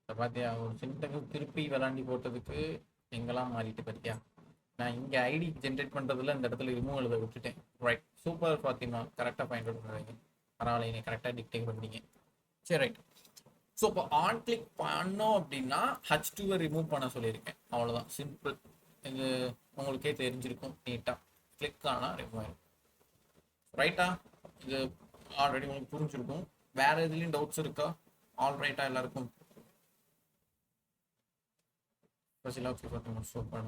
இப்போ பார்த்தியா, ஒரு சின்டக்கு திருப்பி விளாண்டி போட்டதுக்கு எங்கெல்லாம் மாறிட்டு பார்த்தியா? நான் இங்கே ஐடி ஜென்ரேட் பண்ணுறதுல இந்த இடத்துல ரிமூவ் எழுத விட்டுட்டேன். ரைட், சூப்பர் ஃபாத்திமா, கரெக்டாக ஃபைண்ட் அவுட் பண்ணுறீங்க. பரவாயில்ல, நீங்கள் கரெக்டாக டிக்டேட் பண்ணீங்க. சரி, ரைட். ஸோ இப்போ ஆன் கிளிக் பண்ணோம் அப்படின்னா H2 ரிமூவ் பண்ண சொல்லியிருக்கேன். அவ்வளோதான், சிம்பிள். இது உங்களுக்கே தெரிஞ்சிருக்கும். நீட்டாக கிளிக் ஆனால் ரிமூவ் ஆகிடும். ரைட்டா? இது ஆல்ரெடி உங்களுக்கு புரிஞ்சிருக்கும். வேற எதுலேயும் டவுட்ஸ் இருக்கா? ஆல் ரைட்டா எல்லாருக்கும்? சூப்பர்.